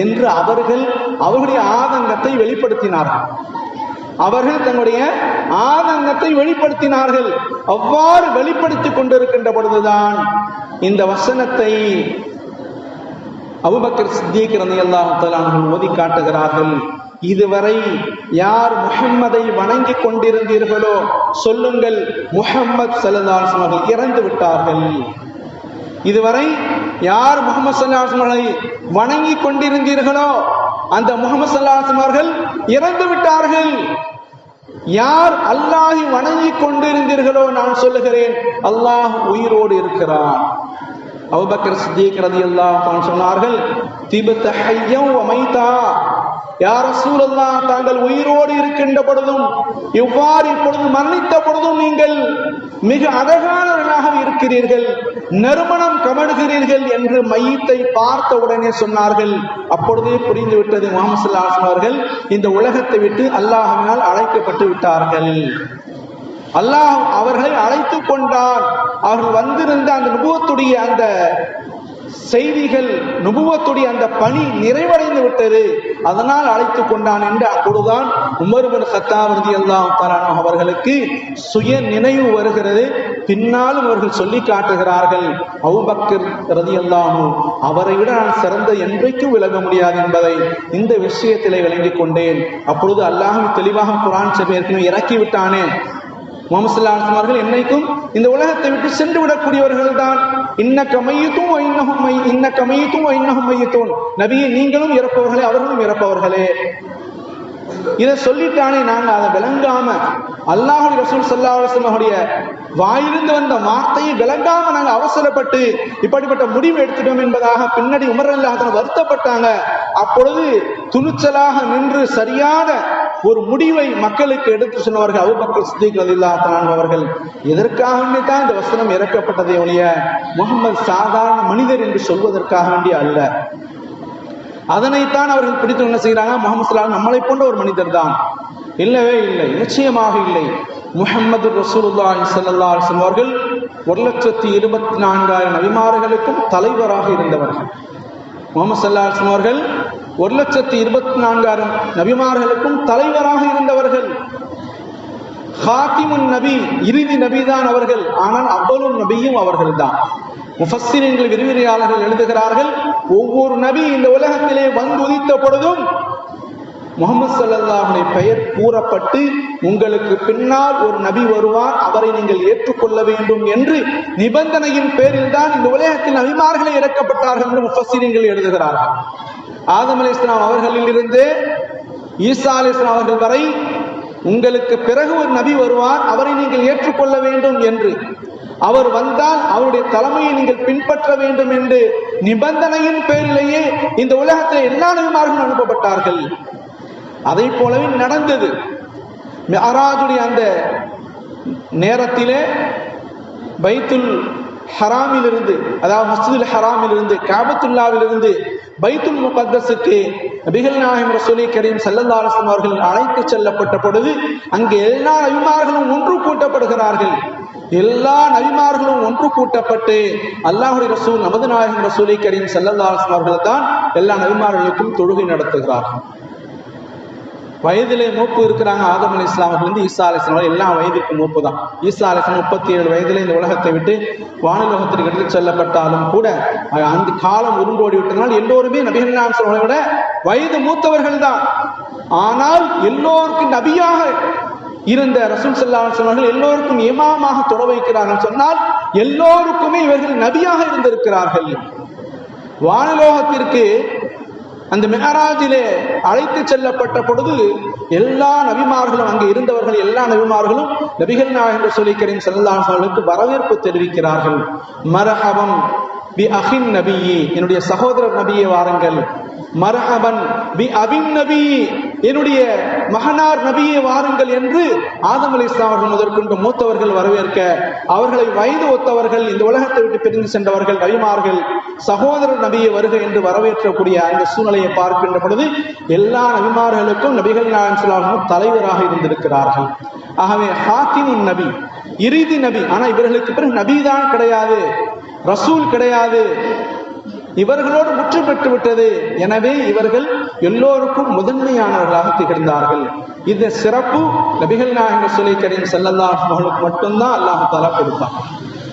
என்று அவர்களுடைய ஆதங்கத்தை வெளிப்படுத்தினார்கள். அவர்கள் தங்களுடைய ஆதங்கத்தை வெளிப்படுத்தினார்கள். அவ்வாறு வெளிப்படுத்திக் கொண்டிருக்கின்ற பொழுதுதான் இந்த வசனத்தை அபூபக்கர் சித்தீக் ரலியல்லாஹு தஆலா அவர்கள் ஓதி காட்டுகிறார்கள். இதுவரை யார் முஹம்மதை வணங்கி கொண்டிருந்தீர்களோ சொல்லுங்கள், முஹம்மது ஸல்லல்லாஹு அலைஹி வஸல்லம் அவர்கள் இறந்து விட்டார்கள். இதுவரை யார் முஹம்மது ஸல்லல்லாஹு அலைஹி வஸல்லம் வணங்கி கொண்டிருந்தீர்களோ அந்த முஹம்மது ஸல்லல்லாஹு அலைஹி வஸல்லம் அவர்கள் இறந்து விட்டார்கள். யார் அல்லாஹை வணங்கி கொண்டிருந்தீர்களோ நான் சொல்லுகிறேன், அல்லாஹ் உயிரோடு இருக்கிறார். அபூபக்கர் சித்தீக் ரலியல்லாஹு அன்ஹு சொன்னார்கள், திபத ஹய்யன் வ மைதா, யா ரசூலல்லாஹ் தாங்கள் உயிரோடு இருக்கின்ற பொழுதும் இவ்வாறு இப்பொழுது மரணித்த பொழுதும் நீங்கள் மிக அழகானவர்களாக இருக்கிறீர்கள், நறுமணம் கமழுகிறீர்கள் என்று மையத்தை பார்த்த உடனே சொன்னார்கள். அப்பொழுதே புரிந்துவிட்டது, முஹம்மது ஸல்லல்லாஹு அலைஹி வஸல்லம் அவர்கள் இந்த உலகத்தை விட்டு அல்லாஹ்வினால் அழைக்கப்பட்டு விட்டார்கள். அல்லாஹ் அவர்களை அழைத்து கொண்டார். அவர்கள் வந்திருந்த அந்த நுபுவத்துடைய அந்த செய்திகள், நுபுவத்துடைய அந்த பணி நிறைவடைந்து விட்டது, அதனால் அழைத்து கொண்டான் என்று அப்பொழுதுதான் உமர் இப்னு கத்தாப் ரலியல்லாஹு தஆலா அவர்களுக்கு சுய நினைவு வருகிறது. பின்னாலும் அவர்கள் சொல்லி காட்டுகிறார்கள், அபூபக்கர் ரலியல்லாஹு அவரை விட நான் சிறந்த என்றைக்கும் விளங்க முடியாது என்பதை இந்த விஷயத்திலே விளங்கிக் கொண்டேன். அப்பொழுது அல்லாஹ் தெளிவாக குர்ஆன் ஏற்கனவே இறக்கி விட்டானே, முஹம்மது ஸல்லல்லாஹு அலைஹி வஸல்லம் அவர்கள் என்னைக்கும் இந்த உலகத்தை விட்டு சென்று விடக்கூடியவர்கள் தான். இன்னக மையித்தும் வ இன்னஹும் மையித்தூன், நபியே நீங்களும் இறப்பவர்களே அவர்களும் இறப்பவர்களே. இதை சொல்லிட்டானே, நாங்க அதை விளங்காம அல்லாஹ்வுடைய ரசூல் ஸல்லல்லாஹு அலைஹி வஸல்லம் அவருடைய வாயிலிருந்து வந்த வார்த்தையை விளங்காம நாங்க அவசரப்பட்டு இப்படிப்பட்ட முடிவு எடுத்துட்டோம் என்பதாக பின்னாடி உமர் ரலியல்லாஹு அன்ஹு வருத்தப்பட்டாங்க. அப்பொழுது துணிச்சலாக நின்று சரியான ஒரு முடிவை மக்களுக்கு எடுத்து சொன்னவர்கள் அபூபக்கர் சித்திக் ரலியல்லாஹு அன்ஹு அவர்கள். எதற்காக தான் இந்த வசனம் இறக்கப்பட்டதை ஒழிய முஹம்மது சாதாரண மனிதர் என்று சொல்வதற்காக வேண்டிய அல்ல. அதனைத்தான் அவர்கள் பிடித்து என்ன செய்கிறாங்க, முஹம்மது ஸல்லல்லாஹு அலைஹி வஸல்லம் நம்மளை போன்ற ஒரு மனிதர் தான். இல்லவே இல்லை, நிச்சயமாக இல்லை. முஹம்மது ரசூலுல்லாஹி ஸல்லல்லாஹு அலைஹி வஸல்லம் அவர்கள் 1,24,000 நபிமார்களுக்கும் தலைவராக இருந்தவர்கள். முஹம்மது ஸல்லல்லாஹு அலைஹி வஸல்லம் அவர்கள் 1,24,000 நபிமார்களுக்கும் தலைவராக இருந்தவர்கள். ஹாத்திமுன் நபி, இறுதி நபிதான் அவர்கள். ஆனால் அவ்வளவு நபியும் அவர்கள் தான். முஃபஸ்ஸிரீன்கள், விரிவுரையாளர்கள் எழுதுகிறார்கள், ஒவ்வொரு நபி இந்த உலகத்திலே வந்து உதித்த பொழுதும் முஹம்மது ஸல்லல்லாஹு அலைஹி பெயர் கூறப்பட்டு உங்களுக்கு பின்னால் ஒரு நபி வருவார், அவரை நீங்கள் ஏற்றுக்கொள்ள வேண்டும் என்று நிபந்தனையின் பேரில் தான் இந்த உலகத்தில் நபிமார்களை இறக்கப்பட்டார்கள் என்று முஃபஸ்ஸிரீன்கள் எழுதுகிறார்கள். ஆதம் அலைஹிஸ்ஸலாம் அவர்களில் இருந்து ஈசா அலைஹிஸ்ஸலாம் அவர்கள் வரை உங்களுக்கு பிறகு ஒரு நபி வருவார், அவரை நீங்கள் ஏற்றுக்கொள்ள வேண்டும் என்று, அவர் வந்தால் அவருடைய தலைமையை நீங்கள் பின்பற்ற வேண்டும் என்று நிபந்தனையின் பேரிலேயே இந்த உலகத்தில் எல்லா நபிமார்களும் அனுப்பப்பட்டார்கள். அதை போலவே நடந்தது. மிஅராஜுடைய அந்த நேரத்திலே பைத்துல் ஹராமிலிருந்து, அதாவது மஸ்ஜிதுல் ஹராமிலிருந்து, காபத்துல்லாவிலிருந்து பைத்துல் முகத்தஸுக்கு நபிகள் நாயகம் ரசூலே கரீம் ஸல்லல்லாஹு அலைஹி வஸல்லம் அவர்கள் அழைத்து செல்லப்பட்ட பொழுது அங்கே எல்லா நபிமார்களும் ஒன்று கூட்டப்படுகிறார்கள். எல்லா நபிமார்களும் ஒன்று கூட்டப்பட்டு அல்லாஹ்வுடைய ரசூல் நமது நாயகம் ரசூலே கரீம் ஸல்லல்லாஹு அலைஹி வஸல்லம் அவர்கள் தான் எல்லா நபிமார்களுக்கும் தொழுகை நடத்துகிறார்கள். வயதிலே மூப்பு இருக்கிறாங்க. ஆதம் அலைஹிஸ்ஸலாம் அவர்கள் ஈசா அலைஹிஸ்ஸலாம் எல்லா வயதிற்கு மூப்பு தான். ஈசா அலைஹிஸ்ஸலாம் 37 வயதிலே இந்த உலகத்தை விட்டு வானுலகத்திற்கு எடுத்து செல்லப்பட்டாலும் கூட அந்த காலம் உருண்டோடி விட்டதனால் எல்லோருமே நபிகள் நாயகம் ஸல்லல்லாஹு அலைஹி வஸல்லம் விட வயது மூத்தவர்கள் தான். ஆனால் எல்லோருக்கும் நபியாக இருந்த ரசூல் ஸல்லல்லாஹு அலைஹி வஸல்லம் எல்லோருக்கும் இமாமாக தொட வைக்கிறார்கள் சொன்னால் எல்லோருக்குமே இவர்கள் நபியாக இருந்திருக்கிறார்கள். வானுலோகத்திற்கு அந்த மிஅராஜிலே அழைத்து செல்லப்பட்ட பொழுது எல்லா நபிமார்களும், அங்கே இருந்தவர்கள் எல்லா நபிமார்களும் நபிகள் நாயகம் ரசூல் கரீம் ஸல்லல்லாஹு அலைஹி வஸல்லம் வரவேற்பு தெரிவிக்கிறார்கள். மர்ஹபன் பி அஹின் நபியி, என்னுடைய சகோதரர் நபியே வாருங்கள். மர்ஹபன் பி அபின் நபி, என்னுடைய மகனார் நபியே வாருங்கள் என்று ஆதம் அலைஹிஸ்ஸலாம் அவர்கள் முதற்கொண்டு மூத்தவர்கள் வரவேற்க, அவர்களை வயது ஒத்தவர்கள் இந்த உலகத்தை விட்டு பிரிந்து சென்றவர்கள் நபிமார்கள் சகோதரர் நபியை வருக என்று வரவேற்றக்கூடிய அந்த சூழ்நிலையை பார்க்கின்ற பொழுது எல்லா நபிமார்களுக்கும் நபிகள் நாயகம் ஸல்லல்லாஹு அலைஹி வஸல்லம் தலைவராக இருந்திருக்கிறார்கள். ஆகவே ஹாத்திமுன் நபி, இறுதி நபி. ஆனா இவர்களுக்கு பிறகு நபிதான் கிடையாது, ரசூல் கிடையாது, இவர்களோடு முற்று பெற்று விட்டது. எனவே இவர்கள் எல்லோருக்கும் முதன்மையானவர்களாக திகழ்ந்தார்கள். இந்த சிறப்பு நபிகள் நாயகம் ரசூல் கரீம் ஸல்லல்லாஹு அலைஹி வஸல்லம் மட்டும்தான் அல்லாஹ் தஆலா கொடுத்தான்,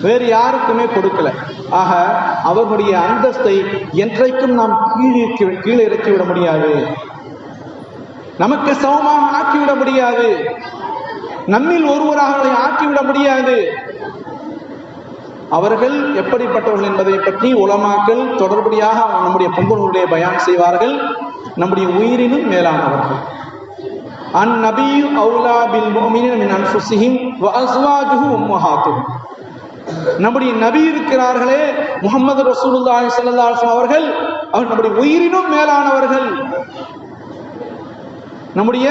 வேறு யாருக்குமே கொடுக்கல. ஆக அவர்களுடைய அந்தஸ்தை என்றைக்கும் நாம் கீழே இறக்கிவிட முடியாது, நமக்கு சமமாக ஆக்கிவிட முடியாது, நம்மில் ஒருவராக ஆக்கிவிட முடியாது. அவர்கள் எப்படிப்பட்டவர்கள் என்பதை பற்றி உலமாக்கள் தொடர்படியாக நம்முடைய பொங்கலுடைய பயான் செய்வார்கள். நம்முடைய உயிரினும் மேலானவர்கள். அந்நபியு அவுலா பில் முஃமினீன மின் அன்ஃபுஸிஹிம் வ அஸ்வாஜுஹு உம்மஹாத்துஹும். நம்முடைய நபி இருக்கிறார்களே முஹம்மது ரசூலுல்லாஹி ஸல்லல்லாஹு அலைஹி வஸல்லம் அவர்கள் நம்முடைய உயிரினும் மேலானவர்கள், நம்முடைய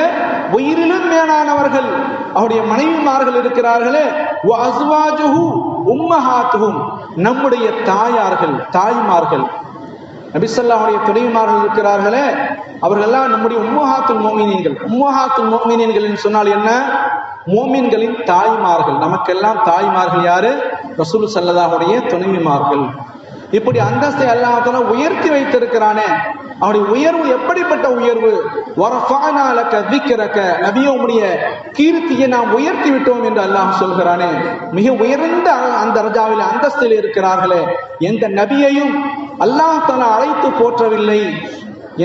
உயிரிலும் மேலானவர்கள். அவருடைய மனைவிமார்கள் இருக்கிறார்களே வ அஸ்வாஜுஹு உம்மஹாத்துஹும், நம்முடைய தாயார்கள், தாய்மார்கள். நபி ஸல்லல்லாஹு அலைஹி துணைவிமார்கள் இருக்கிறார்களே அவர்களெல்லாம் நம்முடைய உம்மஹாத்துல் முஃமினீன்கள். உம்மஹாத்துல் முஃமினீன்கள் என்று சொன்னால் என்ன? முஃமின்களின் தாய்மார்கள். நமக்கெல்லாம் தாய்மார்கள் யாரு? ரசூல் ஸல்லல்லாஹு அலைஹி துணைவிமார்கள். இப்படி அந்தஸ்தை அல்லாஹ் தஆலா உயர்த்தி வைத்திருக்கிறானே, அவருடைய உயர்வு எப்படிப்பட்ட உயர்வு? வரஃபஅனா லக திக்ரக, நபியே உம்முடைய கீர்த்தியை நாம் உயர்த்தி விட்டோம் என்று அல்லாஹ் சொல்கிறானே. மிக உயர்ந்த அந்த தரஜாவில் அந்தஸ்தில் இருக்கிறார்களே, எந்த நபியையும் அல்லாஹ் தஆலா அழைத்து போற்றவில்லை,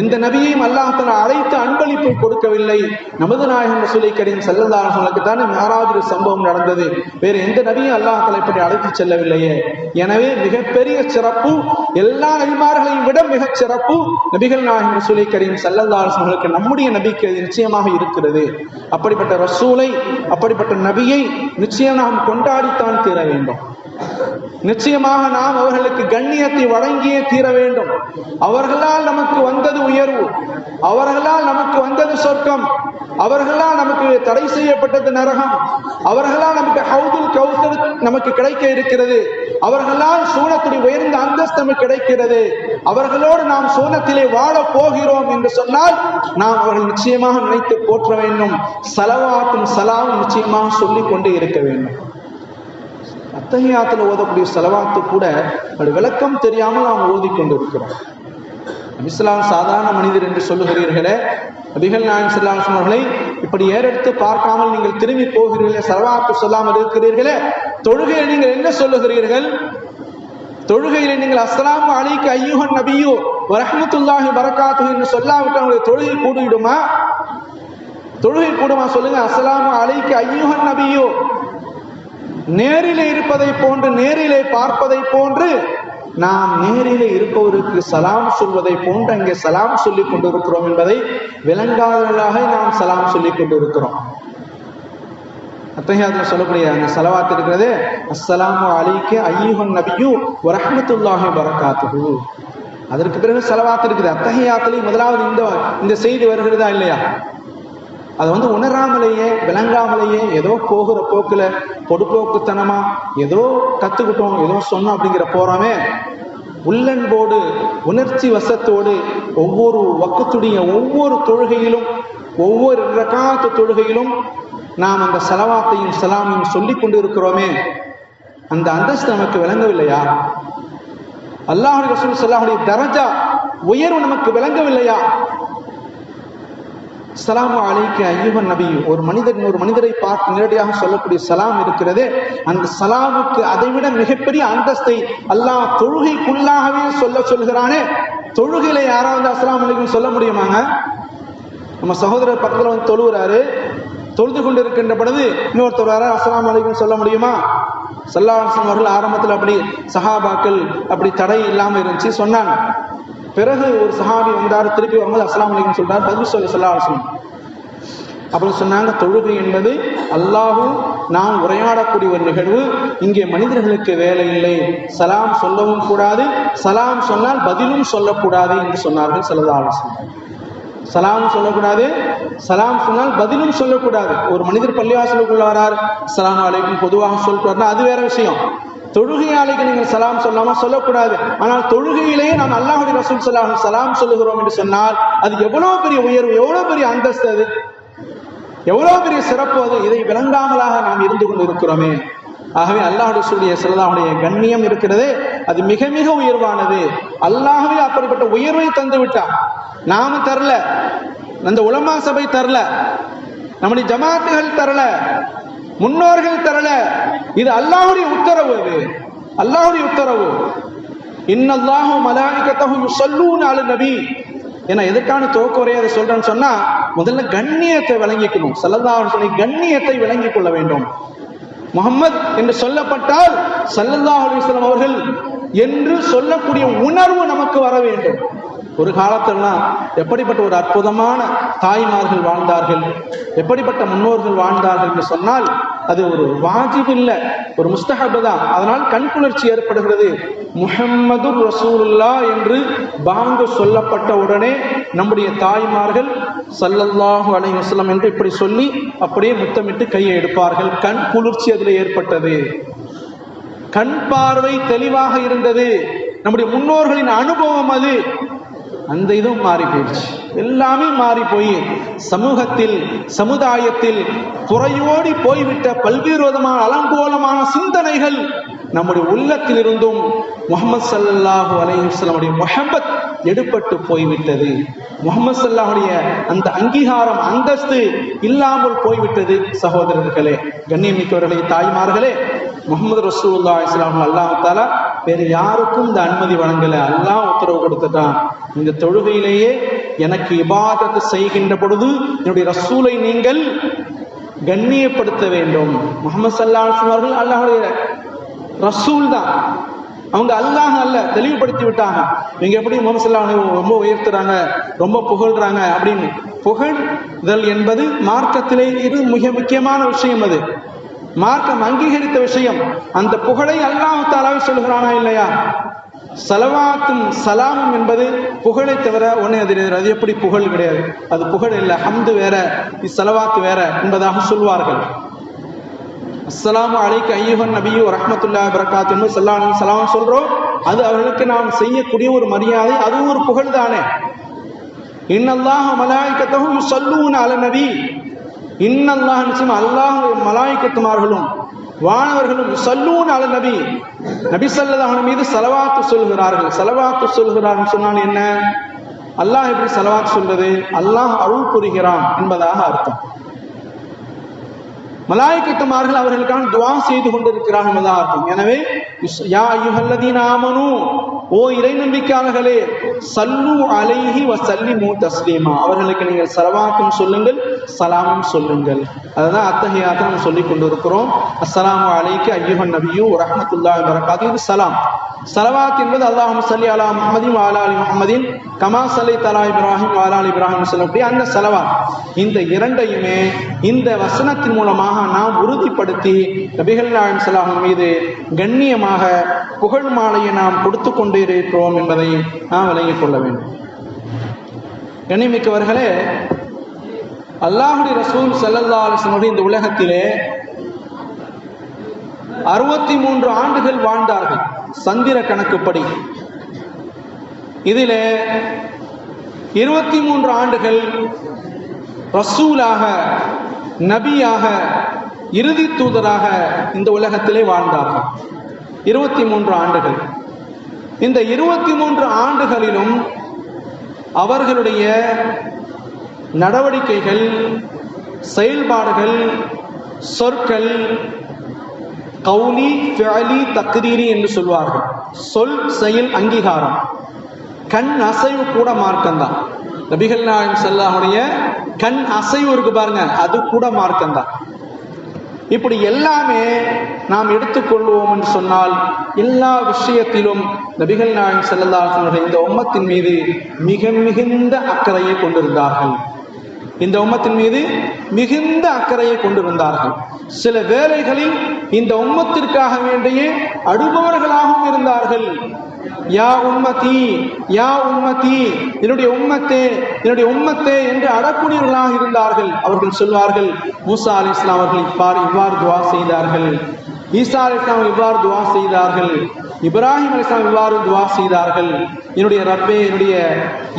எந்த நபியையும் அல்லாஹ் தஆலா அழைத்து அன்பளிப்பு கொடுக்கவில்லை. நமது நாயகம் ரசூலை கரீம் ஸல்லல்லாஹு அலைஹி வஸல்லம் தானே மிஅராஜ் சம்பவம் நடந்தது. வேறு எந்த நபியும் அல்லாஹ் தஆலா இப்படி அழைத்து செல்லவில்லையே. எனவே மிகப்பெரிய சிறப்பு, எல்லா நபிமார்களையும் விட மிகச் சிறப்பு நபிகள் நாயகம் ரசூலை கரீம் ஸல்லல்லாஹு அலைஹி வஸல்லம் நம்முடைய நபிக்கு நிச்சயமாக இருக்கிறது. அப்படிப்பட்ட ரசூலை, அப்படிப்பட்ட நபியை நிச்சயம் நாம் கொண்டாடித்தான் தீர வேண்டும். நிச்சயமாக நாம் அவர்களுக்கு கண்ணியத்தை வழங்கியே தீர வேண்டும். அவர்களால் நமக்கு வந்தது உயர்வு, அவர்களால் நமக்கு வந்தது சொர்க்கம், அவர்களால் நமக்கு தடை செய்யப்பட்டது நரகம், அவர்களால் நமக்கு ஹவுதுல் கௌசர் நமக்கு கிடைக்க இருக்கிறது, அவர்களால் சூனத்துடைய உயர்ந்த அந்தஸ்து நமக்கு கிடைக்கிறது, அவர்களோடு நாம் சூனத்திலே வாழ போகிறோம் என்று சொன்னால் நாம் அவர்கள் நிச்சயமாக நினைத்து போற்ற வேண்டும். ஸலவாத்தும் ஸலாமும் நிச்சயமாக சொல்லிக் கொண்டே இருக்க வேண்டும். அத்தஹியாத்துல ஓதக்கூடிய ஸலவாத்து கூட அது விளக்கம் தெரியாமல் நாம் ஓதிக்கொண்டிருக்கிறோம். இஸ்லாம் சாதாரண மனிதர் என்று சொல்லுகிறீர்களே, நபிகள் நாயகம் ஸல்லல்லாஹு அலைஹி வஸல்லம் அவர்களை இப்படி ஏறெடுத்து பார்க்காமல் நீங்கள் திரும்பி போகிறீர்களே, ஸலவாத்து சொல்லாமல் இருக்கிறீர்களே, தொழுகையில் நீங்கள் என்ன சொல்லுகிறீர்கள்? தொழுகையில் நீங்கள் அஸ்ஸலாமு அலைக்க அய்யுஹன் நபியு வ ரஹ்மத்துல்லாஹி பரகாத்துஹு என்று சொல்லாவிட்டால் உங்களுடைய தொழுகை கூடிடுமா? தொழுகை கூடுமா? சொல்லுங்க. அஸ்ஸலாமு அலைக்க அய்யுஹன் நபியு, நேரிலே இருப்பதை போன்று, நேரிலே பார்ப்பதை போன்று, நாம் நேரிலே இருப்பவருக்கு சலாம் சொல்வதை போன்று அங்கே சலாம் சொல்லிக் கொண்டிருக்கிறோம் என்பதை விளங்காதவர்களாக நாம் சலாம் சொல்லிக் கொண்டிருக்கிறோம். அத்தஹியாத்துல சொல்லக்கூடிய அந்த ஸலவாத் இருக்கிறது, அஸ்ஸலாமு அலைக்க அய்யுஹன் நபியு வ ரஹ்மத்துல்லாஹி பரகாத்துஹு. அதற்கு பிறகு ஸலவாத் இருக்குது. அத்தஹியாத்திலே முதலாவது இந்த செய்தி வருகிறதா இல்லையா? அதை உணராமலேயே விளங்காமலேயே ஏதோ போகிற போக்குல பொடுப்போக்குத்தனமா ஏதோ கத்துக்கிட்டோம், ஏதோ சொன்னோம் அப்படிங்கிற போறாமே, உள்ளன்போடு உணர்ச்சி வசத்தோடு ஒவ்வொரு வக்கத்துடைய ஒவ்வொரு தொழுகையிலும், ஒவ்வொரு ரகாத்து தொழுகையிலும் நாம் அந்த ஸலவாத்தையும் ஸலாமையும் சொல்லிக் கொண்டு இருக்கிறோமே, அந்த அந்தஸ்து நமக்கு விளங்கவில்லையா? அல்லாஹ்வுடைய ரசூல் ஸல்லல்லாஹு அலைஹி தரஜா உயர்வு நமக்கு விளங்கவில்லையா? ஸலாமு அலைக்க அய்யுஹன் நபி, ஒரு மனிதரை பார்த்து நேரடியாக சொல்லக்கூடிய சலாம் இருக்கிறது. அந்த சலாமுக்கு அதைவிட மிகப்பெரிய அந்தஸ்தை அல்லாஹ் தொழுகைக்குள்ளாகவே சொல்கிறானே. தொழுகையில யாராவது அஸ்ஸலாமு அலைக்கும் சொல்ல முடியுமாங்க? நம்ம சகோதரர் பக்கத்தில் தொழுகிறாரு, தொழுது கொண்டு இருக்கின்ற பொழுது இன்னொருத்தர் வர அஸ்ஸலாமு அலைக்கும் சொல்ல முடியுமா? ஸல்லல்லாஹு அலைஹி வஸல்லம் அவர்கள் ஆரம்பத்தில் அப்படி சஹாபாக்கள் அப்படி தடை இல்லாமல் இருந்துச்சு சொன்னாங்க. பிறகு ஒரு சஹாபி வந்தார், திருப்பி வரும்போது அஸ்ஸலாமு அலைக்கும் சொல்றார், பதில் சொல்லி ஸல்லல்லாஹு அலைஹி வஸல்லம் அப்புறம் சொன்னாங்க, தொழுகை என்பது அல்லாஹ்வும் நாம் உரையாடக்கூடிய ஒரு நிகழ்வு. இங்கே மனிதர்களுக்கு வேலை இல்லை, சலாம் சொல்லவும் கூடாது, சலாம் சொன்னால் பதிலும் சொல்லக்கூடாது என்று சொன்னார்கள் ஸல்லல்லாஹு அலைஹி வஸல்லம். சலாம் சொல்லக்கூடாது, சலாம் சொன்னால் பதிலும் சொல்லக்கூடாது. ஒரு மனிதர் பள்ளிவாசலுக்குள்ள வரார், அஸ்ஸலாமு அலைக்கும் பொதுவாக சொல்லிட்டு வரணும், அது வேற விஷயம். தொழுகையாளைக்கு நீங்கள் சலாம் சொல்லாம சொல்லக்கூடாது. ஆனால் தொழுகையிலேயே நாம் அல்லாஹ்வுடைய ரசூல் ஸல்லல்லாஹு அலைஹி வஸல்லம் சலாம் சொல்லுகிறோம் என்று சொன்னால் அது எவ்வளவு பெரிய உயர்வு, எவ்வளவு பெரிய அந்தஸ்து, அது எவ்வளவு பெரிய சிறப்பு. அது இதை விளங்காமலாக நாம் இருந்து கொண்டு இருக்கிறோமே. ஆகவே அல்லாஹ்வுடைய ரசூலுடைய ஸல்லல்லாஹுடைய கண்ணியம் இருக்கிறது, அது மிக மிக உயர்வானது. அல்லாஹ்வே அப்படிப்பட்ட உயர்வை தந்து விட்டார். நாம தரல, அந்த உலமா சபை தரல, நம்முடைய ஜமாத்துகள் தரல, முன்னோர்கள் தரல. இது அல்லாஹ்வுடைய உத்தரவு, அது அல்லாஹ்வுடைய உத்தரவு. இன்னல்லாஹு மலாயிகத்தஹு யுஸல்லூன அலன் நபி. ஏன்னா எதற்கான துவக்க உரையை அதை சொல்றேன்னு சொன்னா, முதல்ல கண்ணியத்தை விளங்கிக்கணும். ஸல்லல்லாஹு அலைஹி வஸல்லம் கண்ணியத்தை விளங்கிக் கொள்ள வேண்டும். முஹம்மத் என்று சொல்லப்பட்டால் ஸல்லல்லாஹு அலைஹி வஸல்லம் அவர்கள் என்று சொல்லக்கூடிய உணர்வு நமக்கு வர வேண்டும். ஒரு காலத்திலாம் எப்படிப்பட்ட ஒரு அற்புதமான தாய்மார்கள் வாழ்ந்தார்கள், எப்படிப்பட்ட முன்னோர்கள் வாழ்ந்தார்கள் என்று சொன்னால் அது ஒரு வாஜிப் இல்லை, ஒரு முஸ்தஹப் தான். அதனால் கண்குளிர்ச்சி ஏற்படுகிறது. முஹம்மது ரசூலுல்லாஹ் என்று பாங்கு சொல்லப்பட்ட உடனே நம்முடைய தாய்மார்கள் ஸல்லல்லாஹு அலைஹி வஸல்லம் என்று இப்படி சொல்லி அப்படியே முத்தமிட்டு கையை எடுப்பார்கள். கண் குளிர்ச்சி அதில் ஏற்பட்டது. கண் பார்வை தெளிவாக இருந்தது. நம்முடைய முன்னோர்களின் அனுபவம் அது. அந்த இதுவும் மாறி போயிடுச்சு. எல்லாமே மாறி போய் சமூகத்தில், சமுதாயத்தில் புறையோடி போய்விட்ட பல்வேறு விதமான அலங்கோலமான சிந்தனைகள் நம்முடைய உள்ளத்திலிருந்தும் முஹம்மது ஸல்லல்லாஹு அலைஹி வஸல்லமுடைய முஹப்பத் எடுபட்டு போய்விட்டது. முஹம்மது ஸல்லல்லாஹுடைய அந்த அங்கீகாரம் அந்தஸ்து இல்லாமல் போய்விட்டது. சகோதரர்களே, கண்ணியமிக்கவர்களே, தாய்மார்களே, முஹம்மது ரசூலுல்லாஹி ஸல்லல்லாஹு அலைஹி வஸல்லம் அல்லாஹ் தஆலா வேறு யாருக்கும் இந்த அனுமதி வழங்கல. அல்லாஹ் உத்தரவு கொடுத்துட்டான், இந்த தொழுகையிலேயே எனக்கு இபாதத் செய்கின்ற பொழுது என்னுடைய ரசூலை நீங்கள் கண்ணியப்படுத்த வேண்டும். முஹம்மது ஸல்லல்லாஹு அலைஹி வஸல்லம் அவர்கள் அல்லாஹ்வுடைய ரசூல் தான், அவங்க அல்லாஹ் அல்ல, தெளிவுபடுத்தி விட்டாங்க. நீங்க எப்படி முஹம்மது ஸல்லல்லாஹு அலைஹி வஸல்லம் ரொம்ப உயர்த்துறாங்க, ரொம்ப புகழ்றாங்க அப்படின்னு. புகழ்தல் என்பது மார்க்கத்திலே மிக முக்கியமான விஷயம். அது மார்க்கம் அங்கீகரித்த விஷயம். அந்த புகழை அல்லாஹ் தஆலா சொல்கிறானா இல்லையா? ஸலவாத்தும் ஸலாமும் என்பது புகழை தவிர ஒன்னே அது எப்படி புகழ் கிடையாது. அது புகழ் இல்லை, ஹம்து வேற, ஸலவாத் வேற என்பதாக சொல்வார்கள். அஸ்ஸலாமு அலைக்க அய்யுஹன் நபியு ரஹ்மத்துல்லாஹி பரகாத்துஹு ஸல்லல்லாஹு அலைஹி வஸல்லம் சொல்றோம். அது அவர்களுக்கு நாம் செய்யக்கூடிய ஒரு மரியாதை, அது ஒரு புகழ் தானே. இன்னல்லாஹ மலாயிகத்தஹு யுஸல்லூன அலன் நபி, இன்னல்லாஹ் நிச்சயம் அல்லாஹ் மலாயிகத்துமார்களும் வானவர்களும் யுஸல்லூன அலன் நபி, நபி ஸல்லல்லாஹு அலைஹி மீது ஸலவாத்து சொல்கிறார்கள். ஸலவாத்து சொல்கிறார்கள் சொன்னால் என்ன? அல்லாஹ் எப்படி ஸலவாத் சொல்றது? அல்லாஹ் அருள் புரிகிறான் என்பதாக அர்த்தம். மலாயிகத்துமார்கள் அவர்களுக்கான துஆ செய்து கொண்டிருக்கிறார்கள் என்பதாக அர்த்தம். எனவே யா அய்யுஹல்லதீன ஆமனூ, ஓ இறை நம்பிக்கையாளர்களே, சல்லு அலைஹி வஸல்லிமு தஸ்லீமா, அவர்களுக்கு நீங்கள் ஸலவாத்தும் சொல்லுங்கள், சலாமும் சொல்லுங்கள். அதுதான் அத்தஹியாத்தை நம்ம சொல்லிக் கொண்டிருக்கிறோம். அஸ்ஸலாமு அலைக்க அய்யுஹன் நபியு ரஹ்மத்துல்லாஹி பரகாத்துஹு. இது சலாம். ஸலவாத் என்பது அல்லாஹும்ம ஸல்லி அலா முஹம்மதின் வ அலா ஆலி முஹம்மதின் கமா ஸல்லைத அலா இப்ராஹிம் வ அலா ஆலி இப்ராஹிம் சொல்லக்கூடிய அந்த ஸலவாத். இந்த இரண்டையுமே இந்த வசனத்தின் மூலமாக நாம் உறுதிப்படுத்தி நபிகள் நாயகம் ஸல்லல்லாஹு அலைஹி மீது கண்ணியமாக புகழ் மாலையை நாம் கொடுத்து கொண்டே இருக்கிறோம் என்பதை நாம் விளங்கிக் கொள்ள வேண்டும். கண்ணியமிக்கவர்களே, அல்லாஹ்வுடைய ரசூல் ஸல்லல்லாஹு அலைஹி வஸல்லம் இந்த உலகத்திலே 63 ஆண்டுகள் வாழ்ந்தார்கள் சந்திர கணக்குப்படி. இதிலே 23 ஆண்டுகள் ரசூலாக, நபியாக, இறுதி தூதராக இந்த உலகத்திலே வாழ்ந்தார்கள். 23 ஆண்டுகள். இந்த 23 ஆண்டுகளிலும் அவர்களுடைய நடவடிக்கைகள், செயல்பாடுகள், சொற்கள், கௌலி, ஃபிஅலி, தக்ரீரி என்று சொல்வார்கள். சொல், செயல், அங்கீகாரம், கண் அசைவு கூட மார்க்கம்தான். நபிகள் நாயகம் ஸல்லல்லாஹுடைய கண் அசைவு இருக்கு பாருங்க, அது கூட மார்க்கம்தான். இப்படி எல்லாமே நாம் எடுத்துக்கொள்வோம் என்று சொன்னால் எல்லா விஷயத்திலும் நபிகள் நாயகம் ஸல்லல்லாஹு அலைஹி வஸல்லம் இந்த உம்மத்தின் மீது மிகுந்த அக்கறையை கொண்டிருந்தார்கள். இந்த உம்மத்தின் மீது மிகுந்த அக்கறையை கொண்டிருந்தார்கள். சில வேளைகளில் இந்த உம்மத்திற்காக வேண்டிய அடுபவர்களாகவும் இருந்தார்கள். யா உம்மதி, யா உம்மதி, என்னுடைய உம்மத்தே, என்னுடைய உம்மத்தே என்று அடக்கூடியவர்களாக இருந்தார்கள். அவர்கள் சொல்வார்கள், மூசா அலைஹிஸ்ஸலாம் அவர்கள் இவ்வாறு துஆ செய்தார்கள், ஈசா அலைஹிஸ்ஸலாம் இவ்வாறு துஆ செய்தார்கள், இப்ராஹிம் அலைஹிஸ்ஸலாம் இவ்வாறு துஆ செய்தார்கள். என்னுடைய ரப்பே, என்னுடைய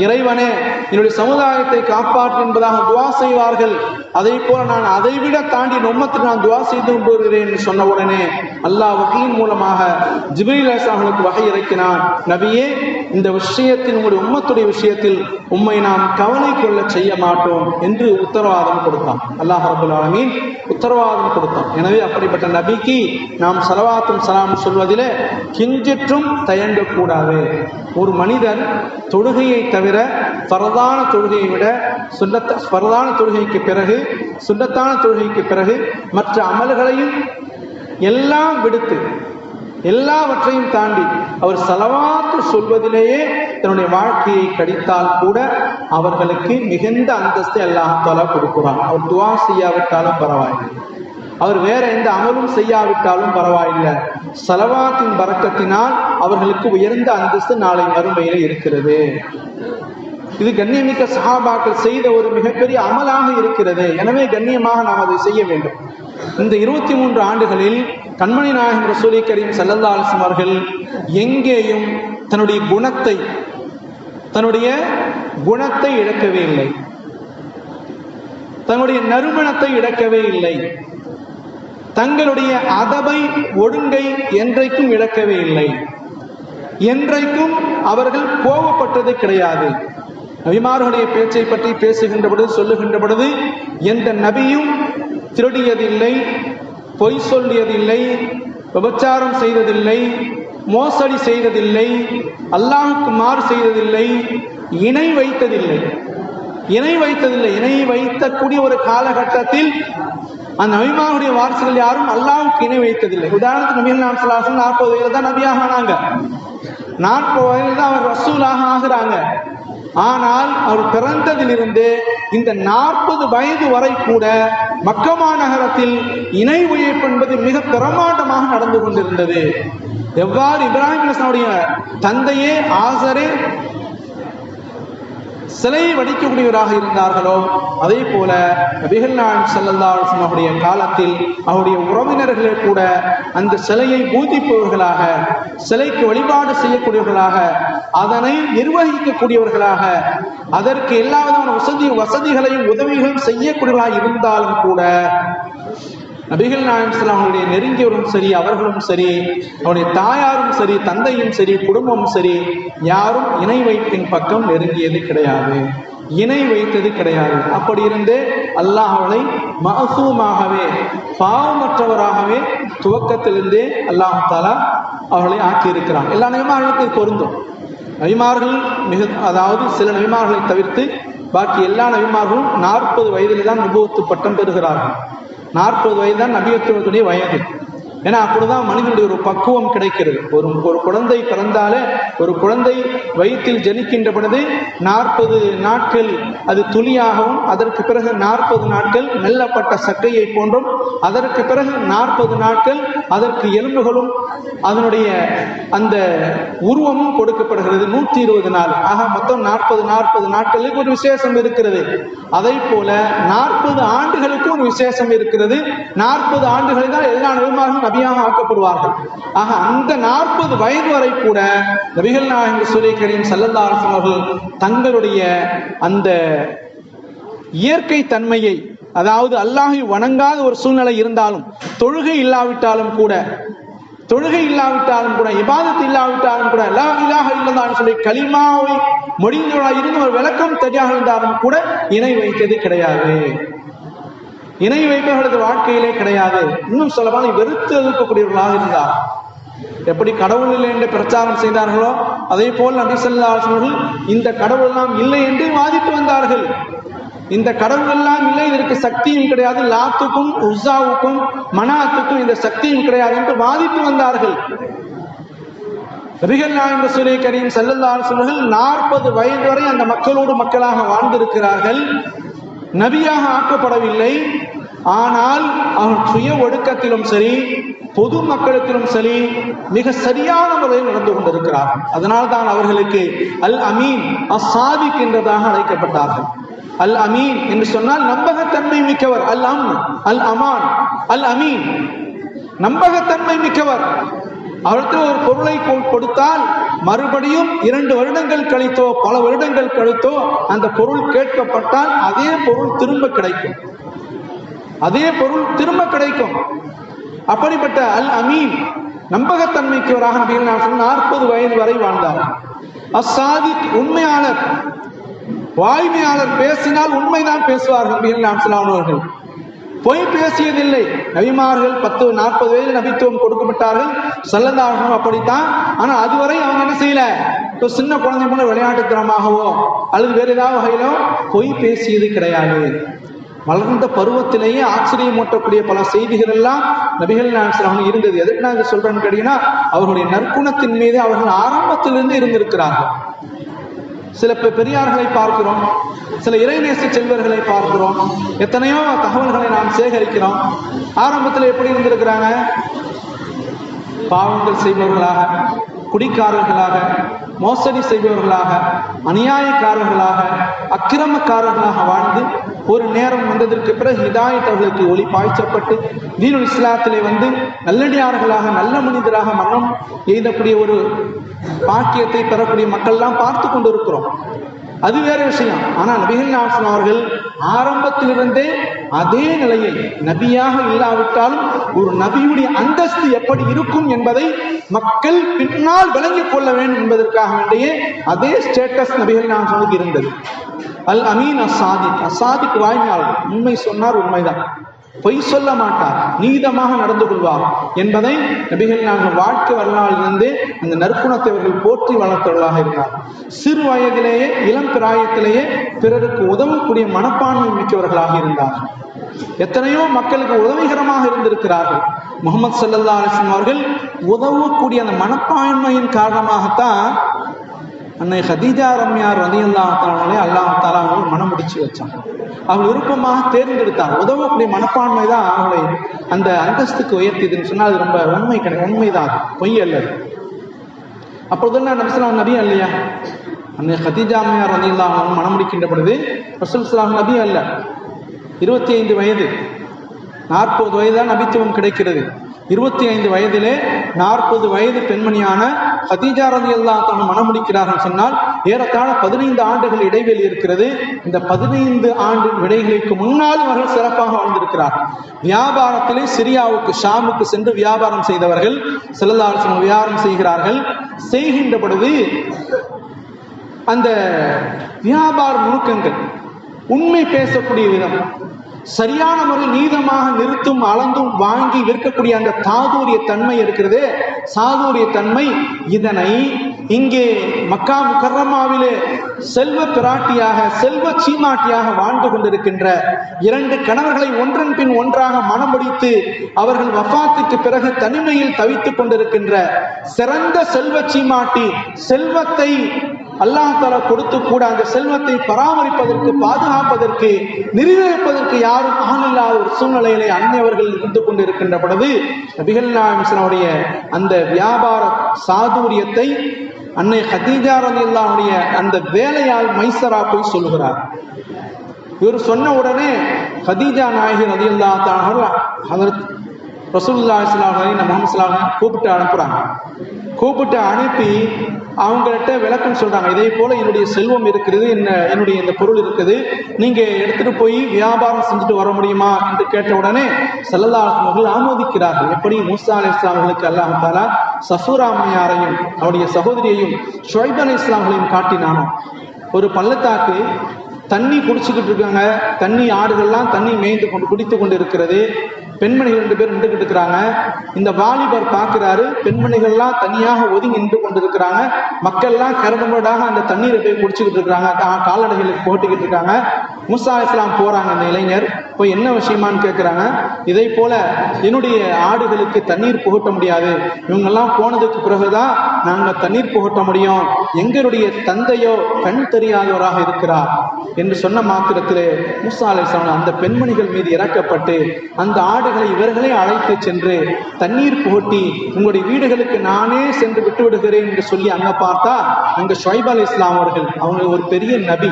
இறைவனே, என்னுடைய சமுதாயத்தை காப்பாற்று என்பதாக துஆ செய்வார்கள். அதை போல நான் அதைவிட தாண்டி உம்மத்துக்கு நான் துஆ செய்து கொண்டு வருகிறேன் என்று சொன்ன உடனே அல்லாஹ் வஹீயின் மூலமாக ஜிப்ரீல் அலைஹிஸ்ஸலாம் அவர்களுக்கு வஹீ இறக்கினான். நபியே, இந்த விஷயத்தில், உங்களுடைய உம்மத்துடைய விஷயத்தில் உம்மை நாம் கவலை கொள்ள செய்ய மாட்டோம் என்று உத்தரவாதம் கொடுத்தான். அல்லாஹ் ரப்பல் ஆலமீன் உத்தரவாதம் கொடுத்தான். எனவே அப்படிப்பட்ட நபிக்கு நாம் ஸலவாத்தும் ஸலாமும் சொல்வதிலே கிஞ்சிற்றும் தயங்கக்கூடாது. ஒரு மனிதன் தொழுகையை தவிர ஃபர்தான தொழுகையை விட ஃபர்தான தொழுகைக்கு பிறகு, சுன்னத்தான தொழுகைக்கு பிறகு மற்ற அமல்களையும் எல்லாம் விடுத்து, எல்லாவற்றையும் தாண்டி அவர் ஸலவாத்து சொல்வதிலேயே தன்னுடைய வாழ்க்கையை கழித்தால் கூட அவர்களுக்கு மிகுந்த அந்தஸ்தை அல்லாஹ் தஆலா கொடுக்கிறான். அவர் துஆ செய்யாவிட்டாலும் பரவாயில்லை, அவர் வேற எந்த அமலும் செய்யாவிட்டாலும் பரவாயில்லை, ஸலவாத்தின் பரக்கத்தினால் அவர்களுக்கு உயர்ந்த அந்தஸ்து நாளை மறுமையிலே இருக்கிறது. இது கண்ணியமிக்க சஹாபாக்கள் செய்த ஒரு மிகப்பெரிய அமலாக இருக்கிறது. எனவே கண்ணியமாக நாம் அதை செய்ய வேண்டும். இந்த 23 ஆண்டுகளில் கண்மணி நாயகம் ரசூல் கரீம் ஸல்லல்லாஹு அலைஹி வஸல்லம் அவர்கள் எங்கேயும் தன்னுடைய குணத்தை இழக்கவே இல்லை, தன்னுடைய நறுமணத்தை இழக்கவே இல்லை, தங்களுடைய அதபை ஒழுங்கை என்றைக்கும் இழக்கவே இல்லை. என்றைக்கும் அவர்கள் கோபப்பட்டது கிடையாது. நபிமார்களுடைய பேச்சை பற்றி பேசுகின்ற பொழுது, சொல்லுகின்ற பொழுது, எந்த நபியும் திருடியதில்லை, பொய் சொல்லியதில்லை, விபச்சாரம் செய்ததில்லை, மோசடி செய்ததில்லை, அல்லாஹ்வுக்கு மாறு செய்ததில்லை, இணை வைத்ததில்லை. இணை வைத்தக்கூடிய ஒரு காலகட்டத்தில் அந்த நபிமார்களுடைய வாரிசுகள் யாரும் அல்லாஹ்வுக்கு இணை வைத்ததில்லை. உதாரணத்துக்கு நபிகள் நாயகம் ஸல்லல்லாஹு அலைஹி வஸல்லம் 40 வயதில் தான் நபியாக ஆனாங்க. 40 வயதில் தான் அவர் ரசூலாக ஆகிறாங்க. ஆனால் அவர் பிறந்ததிலிருந்து இந்த 40 வயது வரை கூட மக்கா நகரத்தில் இணை வைப்பு என்பது மிக பிரமாண்டமாக நடந்து கொண்டிருந்தது. எவ்வாறு இப்ராஹிம் அலைஹிஸ்ஸலாமுடைய தந்தையே ஆசரே சிலையை வடிக்கக்கூடியவராக இருந்தார்களோ அதே போல நபிகள் நாயகம் ஸல்லல்லாஹு அலைஹி வஸல்லம் காலத்தில் அவருடைய உறவினர்களே கூட அந்த சிலையை பூஜிப்பவர்களாக, சிலைக்கு வழிபாடு செய்யக்கூடியவர்களாக, அதனை நிர்வகிக்கக்கூடியவர்களாக, அதற்கு எல்லா விதமான வசதிகளையும் உதவிகளும் செய்யக்கூடியவர்களாக இருந்தாலும் கூட நபிகள் நாயகம் ஸல்லல்லாஹு அலைஹி வஸல்லம் நெருங்கியவரும் சரி, அவர்களும் சரி, அவருடைய தாயாரும் சரி, தந்தையும் சரி, குடும்பமும் சரி, யாரும் இணை வைப்பின் பக்கம் நெருங்கியது கிடையாது, இணை வைத்தது கிடையாது. அப்படி இருந்து அல்லாஹ் அவளை மஅசூமாகவே, பாவமற்றவராகவே துவக்கத்திலிருந்தே அல்லாஹ் தஆலா அவர்களை ஆக்கியிருக்கிறான். எல்லா நபிமார்களுக்கும் பொருந்தும். நபிமார்கள் அதாவது சில நபிமார்களை தவிர்த்து பாக்கி எல்லா நபிமார்களும் 40 வயதில் தான் நுபுவத்து பட்டம் பெறுகிறார்கள். 40 வயது தான் நபியத்துவத்துடைய வயது. ஏன்னா அப்படிதான் மனிதனுடைய ஒரு பக்குவம் கிடைக்கிறது. ஒரு குழந்தை பிறந்தாலே, ஒரு குழந்தை வயிற்றில் ஜனிக்கின்ற பொழுது 40 நாட்கள் அது துளியாகவும், அதற்கு பிறகு 40 நாட்கள் மெல்லப்பட்ட சக்கையை போன்றும், அதற்கு பிறகு 40 நாட்கள் அதற்கு எலும்புகளும் அதனுடைய அந்த உருவமும் கொடுக்கப்படுகிறது. 120 நாள் ஆக மொத்தம் 40 நாட்களுக்கு ஒரு விசேஷம் இருக்கிறது. அதை போல 40 ஆண்டுகளுக்கு ஒரு விசேஷம் இருக்கிறது. 40 ஆண்டுகளில் தான் எல்லா நபிமார்களும் நபியாக ஆக்கப்படுவார்கள். ஆக அந்த 40 வயது வரை கூட நபிகள் நாயகம் ரசூலுல்லாஹி கரீம் ஸல்லல்லாஹு அலைஹி வஸல்லம் தங்களுடைய அந்த இயற்கை தன்மையை, அதாவது அல்லாஹை வணங்காத ஒரு சூழ்நிலை இருந்தாலும், தொழுகை இல்லாவிட்டாலும் கூட, இபாதத் இல்லாவிட்டாலும் கூட, லா இலாஹ இல்லல்லாஹ் சொல்லி கலிமாவை மொழிந்தவராக இருந்து ஒரு விளக்கம் தெரியாக இருந்தாலும் கூட இணை வைத்தது கிடையாது. இணை வைப்பவர்களது வாழ்க்கையிலே கிடையாது. இன்னும் சொல்லமான வெறுத்து எதிர்க்கக்கூடியவர்களாக இருந்தார். எப்படி கடவுள் இல்லை என்று பிரச்சாரம் செய்தார்களோ அதே போல் நபி ஸல்லல்லாஹு அலைஹி வஸல்லம் இந்த கடவுள் எல்லாம் இல்லை என்று வாதிட்டு வந்தார்கள். இந்த கடவுள் எல்லாம் இல்லை, இதற்கு சக்தியும் கிடையாது, லாத்துக்கும் உஸ்ஸாவுக்கும் மனாத்துக்கும் இந்த சக்தியும் கிடையாது என்று வாதிட்டு வந்தார்கள். நபிகள் நாயகம் ரசூலுல்லாஹி கரீம் ஸல்லல்லாஹு அலைஹி வஸல்லம் 40 வயது வரை அந்த மக்களோடு மக்களாக வாழ்ந்திருக்கிறார்கள். நபியாக ஆக்கப்படவில்லை. ஆனால் அவர் சுய ஒழுக்கத்திலும் சரி, பொது மக்களுக்கிலும் சரி, மிக சரியான முறையில் நடந்து கொண்டிருக்கிறார்கள். அதனால் தான் அவர்களுக்கு அல் அமீன், அஸ்ஸாதிக் என்றதாக அழைக்கப்பட்டார்கள். அல் அமீன் என்று சொன்னால் நம்பகத்தன்மை மிக்கவர். அல் அல் அமான், அல் அமீன் நம்பகத்தன்மை மிக்கவர். அவருக்கு ஒரு பொருளை கொடுத்தால் மறுபடியும் 2 வருடங்கள் கழித்தோ பல வருடங்கள் கழித்தோ அந்த பொருள் கேட்கப்பட்டால் அதே பொருள் திரும்ப கிடைக்கும். அப்படிப்பட்ட அல் அமீன் நம்பகத்தன்மைக்குவராக நபிகள் நாயகம் 40 வயது வரை வாழ்ந்தார். அஸ்ஸாதிக் உண்மையாளர், வாய்மையாளர், பேசினால் உண்மைதான் பேசுவார்கள் நபிகள் நாயகம் அவர்கள். பொய் பேசியதில்லை. நபிமார்கள் 40 வயதில் நபித்துவம் கொடுக்கப்பட்டார்கள். ஸல்லல்லாஹு அலைஹி வஸல்லம் அப்படித்தான். ஆனா அதுவரை அவங்க என்ன செய்யல, சின்ன குழந்தை போல விளையாட்டுத்தனமாகவோ அல்லது வேறு ஏதாவது வகையிலோ பொய் பேசியது கிடையாது. வளர்ந்த பருவத்திலேயே ஆச்சரியமூட்டக்கூடிய பல செய்திகள் எல்லாம் நபிகள் நாயகம் இருந்தது. எதற்கு நான் இதை சொல்றேன்னு கேட்டீங்கன்னா, அவர்களுடைய நற்குணத்தின் மீது அவர்கள் ஆரம்பத்திலிருந்து இருந்திருக்கிறார்கள். சில பெரியார்களை பார்க்கிறோம், சில இறைநேச செல்வர்களை பார்க்கிறோம், எத்தனையோ தகவல்களை நாம் சேகரிக்கிறோம். ஆரம்பத்தில் எப்படி இருந்திருக்கிறாங்க? பாவங்கள் செய்பவர்களாக, குடிக்காரர்களாக, மோசடி செய்பவர்களாக, அநியாயக்காரர்களாக, அக்கிரமக்காரர்களாக வாழ்ந்து ஒரு நேரம் வந்ததற்கு பிறகு ஹிதாயத் அவர்களுக்கு ஒளி பாய்ச்சப்பட்டு தீனுல் இஸ்லாத்திலே வந்து நல்லடியார்களாக, நல்ல மனிதராக மரணம் எய்தக்கூடிய ஒரு பாக்கியத்தை பெறக்கூடிய மக்கள் எல்லாம் பார்த்து கொண்டிருக்கிறோம். அது வேற விஷயம். ஆனால் நபிகள் நாயகம் அவர்கள் ஆரம்பத்திலிருந்தே அதே நிலையை, நபியாக இல்லாவிட்டாலும் ஒரு நபியுடைய அந்தஸ்து எப்படி இருக்கும் என்பதை மக்கள் பின்னால் விளங்கிக் கொள்ள வேண்டும் என்பதற்காக வேண்டியே அதே ஸ்டேட்டஸ் நபிகள் நான் சொல்லி இருந்தது. அல் அமீன் அசாதிக், அசாதிக் வாய்மையாளர், உண்மை சொன்னார் உண்மைதான், பொய் சொல்ல மாட்டார், நீதமாக நடந்து கொள்வார் என்பதை நபிகள் நாங்கள் வாழ்க்கை வரலாறிலிருந்து அந்த நற்குணத்தை அவர்கள் போற்றி வளர்த்தவர்களாக இருந்தார். சிறு வயதிலேயே, இளம் பிராயத்திலேயே பிறருக்கு உதவக்கூடிய மனப்பான்மை மிக்கவர்களாக இருந்தார். எத்தனையோ மக்களுக்கு உதவிகரமாக இருந்திருக்கிறார்கள். முகமது ஸல்லல்லாஹு அலைஹி வஸல்லம் அவர்கள் உதவக்கூடிய அந்த மனப்பான்மையின் காரணமாகத்தான் அன்னை ஹதீஜா ரம்யார் ரலியல்லாஹு தஆலா அல்லாஹ் தஆலா அவர்கள் மனம் முடிச்சு வச்சாங்க. அவர்கள் விருப்பமாக தேர்ந்தெடுத்தார். உதவக்கூடிய மனப்பான்மை தான் அவர்களை அந்த அந்தஸ்துக்கு உயர்த்தியதுன்னு சொன்னால் அது ரொம்ப உண்மைதான், பொய் அல்லது. அப்பொழுதெல்லாம் நபி ஸல்லல்லாஹு நபி அல்லையா? அன்னை ஹதீஜா ரம்யார் ரலியல்லாஹு அன்ஹா மனம் முடிக்கின்ற பொழுது ரசூல் ஸல்லல்லாஹு நபி அல்ல, 25 வயது, 40 வயது தான் நபித்துவம் கிடைக்கிறது. 25 வயதிலே 40 வயது பெண்மணியான ஹதீஜா ரலியல்லாஹு அன்ஹா மனம் முடிக்கிறார்கள் சொன்னால் ஏறத்தாழ 15 ஆண்டுகள் இடைவெளி இருக்கிறது. இந்த 15 ஆண்டு இடைவெளிக்கு முன்னால் அவர்கள் சிறப்பாக வாழ்ந்திருக்கிறார்கள். வியாபாரத்திலே சிரியாவுக்கு, ஷாமுக்கு சென்று வியாபாரம் செய்தவர்கள் ஸல்லல்லாஹு அலைஹி வஸல்லம் வியாபாரம் செய்கிறார்கள். செய்கின்ற பொழுது அந்த வியாபார நுணுக்கங்கள், உண்மை பேசக்கூடிய விதம், சரியான முறை நீதமாக நிறுத்தும், அளந்தும் வாங்கி விற்கக்கூடிய அந்த தாதூரிய தன்மை இருக்கிறது, சாதுரிய தன்மை, இதனை இங்கே மக்கா முக்கர்ரமாவிலே செல்வ பிராட்டியாக, செல்வ சீமாட்டியாக வாழ்ந்து கொண்டிருக்கின்ற 2 கணவர்களை ஒன்றன் பின் ஒன்றாக மனம் முடித்து அவர்கள் வஃபாத்துக்கு பிறகு தனிமையில் தவித்துக் கொண்டிருக்கின்ற சிறந்த செல்வ சீமாட்டி, செல்வத்தை அல்லாஹ் தஆலா கொடுத்து கூட அந்த செல்வத்தை பராமரிப்பதற்கு, பாதுகாப்பதற்கு, நிர்வகிப்பதற்கு யாரும் ஆள் இல்லாத ஒரு சூழ்நிலையிலே அன்னையவர்கள் இருந்து கொண்டிருக்கின்ற பொழுது நபிகள் நாயகம் ஸல்லல்லாஹு அந்த வியாபார சாதுரியத்தை அன்னை ஹதீஜா ரலியல்லாஹு அன்ஹா அந்த வேலையால் மைசரா போய் சொல்லுகிறார். இவர் சொன்ன உடனே ஹதீஜா நாயகி ரலியல்லாஹு அன்ஹா ஹஜ்ரத் ரசூலுல்லாஹி ஸல்லல்லாஹு அலைஹி முஹம்மது ஸல்லல்லாஹு அலைஹி கூப்பிட்டு அனுப்புறாங்க. கூப்பிட்டு அனுப்பி அவங்கள்ட்ட விளக்கம் சொல்றாங்க. இதே போல என்னுடைய செல்வம் இருக்கிறது, என்னுடைய இந்த பொருள் இருக்குது, நீங்க எடுத்துட்டு போய் வியாபாரம் செஞ்சுட்டு வர முடியுமா என்று கேட்ட உடனே ஸல்லல்லாஹு அலைஹி வஸல்லம் ஆமோதிக்கிறார்கள். எப்படி மூசா அலைஹிஸ்ஸலாம் அவர்களுக்கு அல்லாஹ் தஆலா சஃபூரா அம்மையாரையும் அவருடைய சகோதரியையும் ஷுவைப் அலைஹிஸ்ஸலாம் அவர்களையும் காட்டினானோ, ஒரு பள்ளத்தாக்கு தண்ணி குடிச்சுக்கிட்டு இருக்காங்க, தண்ணி ஆடுகள்லாம் தண்ணி மேய்ந்து கொண்டு குடித்து கொண்டு இருக்கிறது, பெண்மணிகள் 2 பேர் நின்றுகிட்டு இருக்கிறாங்க. இந்த வாலிபர் பார்க்கிறாரு, பெண்மணிகள்லாம் தனியாக ஒதுங்கி நின்று கொண்டு இருக்கிறாங்க, மக்கள்லாம் கரடுமுரடாக அந்த தண்ணீரை போய் குடிச்சுக்கிட்டு இருக்கிறாங்க, கால்நடைகளுக்கு போட்டுக்கிட்டு இருக்காங்க. மூசா அலைஹிஸ்ஸலாம் போறாங்க, அந்த இளைஞர் போய் என்ன விஷயமான்னு கேட்கிறாங்க. இதை போல என்னுடைய ஆடுகளுக்கு தண்ணீர் புகட்ட முடியாது, இவங்கெல்லாம் போனதுக்கு பிறகுதான் நாங்கள் தண்ணீர் புகட்ட முடியும், எங்களுடைய தந்தையோ கண் தெரியாதவராக இருக்கிறார் என்று சொன்ன மாத்திரத்திலே மூசா அலைஹிஸ்ஸலாம் அந்த பெண்மணிகள் மீது இறக்கப்பட்டு அந்த ஆடுகளை இவர்களே அழைத்து சென்று தண்ணீர் புகட்டி உங்களுடைய வீடுகளுக்கு நானே சென்று விட்டு விடுகிறேன் என்று சொல்லி அங்க பார்த்தா அங்க ஷுவைப் அலைஹிஸ்ஸலாம் அவர்கள், அவங்க ஒரு பெரிய நபி,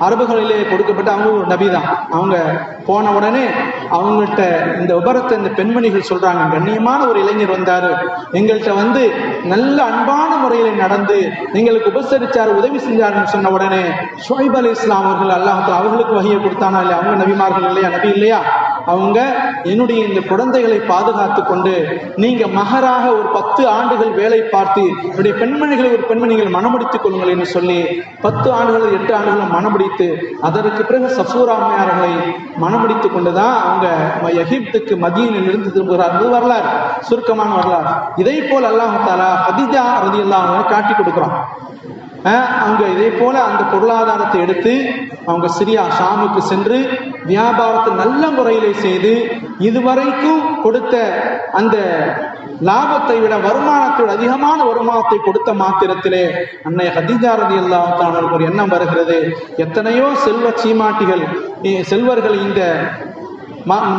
அரபுகளிலே கொடுக்கப்பட்ட அவங்க ஒரு நபி தான். அவங்க போன உடனே அவங்கள்ட்ட இந்த விபரத்தை இந்த பெண்மணிகள் சொல்றாங்க, கண்ணியமான ஒரு இளைஞர் வந்தாரு, எங்கள்கிட்ட வந்து நல்ல அன்பான முறையில் நடந்து எங்களுக்கு உபசரிச்சார், உதவி செஞ்சாருன்னு சொன்ன உடனே ஷுவைப் அலைஹிஸ்ஸலாம் அவர்கள் அல்லாஹ் அவர்களுக்கு வஹியை கொடுத்தானா இல்லையா? அவங்க நபிமார்கள் இல்லையா, நபி இல்லையா? அவங்க என்னுடைய இந்த குழந்தைகளை பாதுகாத்து கொண்டு நீங்க மகராக ஒரு 10 ஆண்டுகள் வேலை பார்த்து என்னுடைய பெண்மணிகளை ஒரு பெண்மணிகள் மனமுடித்துக் கொள்ளுங்கள் என்று சொல்லி 10 ஆண்டுகள் 8 ஆண்டுகள் மனமுடித்து அதற்கு பிறகு சஃபூரா அம்மையார்களை மனமுடித்துக் கொண்டுதான் அவங்க எகிப்துக்கு மதீனாவில் இருந்து திரும்புகிறார்கள். வரலாறு, சுருக்கமான வரலாறு. இதை போல் அல்லாஹ் தஆலா ஹதீஜா ரலியல்லாஹு அன்ஹா காட்டி கொடுக்குறான். அவங்க இதே போல அந்த பொருளாதாரத்தை எடுத்து அவங்க சிரியா ஷாமுக்கு சென்று வியாபாரத்தை நல்ல முறையிலே செய்து இதுவரைக்கும் கொடுத்த அந்த லாபத்தை விட வருமானத்தை விட அதிகமான வருமானத்தை கொடுத்த மாத்திரத்திலே அன்னை ஹதீஜா ரலியல்லாஹு தஆலா ஒரு எண்ணம் வருகிறது, எத்தனையோ செல்வ சீமாட்டிகள் செல்வர்கள் இந்த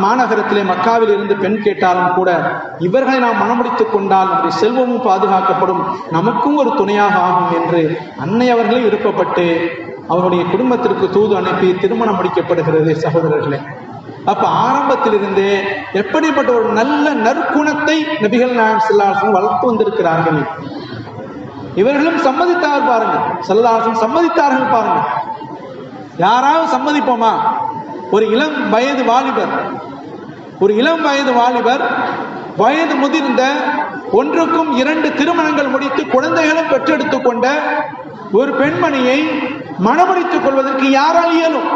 மாநகரத்திலே மக்காவில் இருந்து பெண் கேட்டாலும் கூட இவர்களை நாம் மனமுடித்துக் கொண்டால் நம்முடைய செல்வமும் பாதுகாக்கப்படும், நமக்கும் ஒரு துணையாக ஆகும் என்று அன்னை அவர்களே விருப்பப்பட்டு அவருடைய குடும்பத்திற்கு தூது அனுப்பி திருமணம் முடிக்கப்படுகிறது. சகோதரர்களே, அப்ப ஆரம்பத்திலிருந்தே எப்படிப்பட்ட ஒரு நல்ல நற்குணத்தை நபிகள் நாயகம் ஸல்லல்லாஹு அலைஹி வஸல்லம் வளர்த்து வந்திருக்கிறார்கள். இவர்களும் சம்மதித்தார் பாருங்க, ஸல்லல்லாஹு அலைஹி வஸல்லம் சம்மதித்தார்கள் பாருங்க. யாராவது சம்மதிப்போமா? ஒரு இளம் வயது வாலிபர் வயது முதிர்ந்த, ஒன்றுக்கும் 2 திருமணங்கள் முடித்து குழந்தைகளும் பெற்றெடுத்துக் கொண்ட ஒரு பெண்மணியை மணமுடித்துக் கொள்வதற்கு யாரால் இயலும்?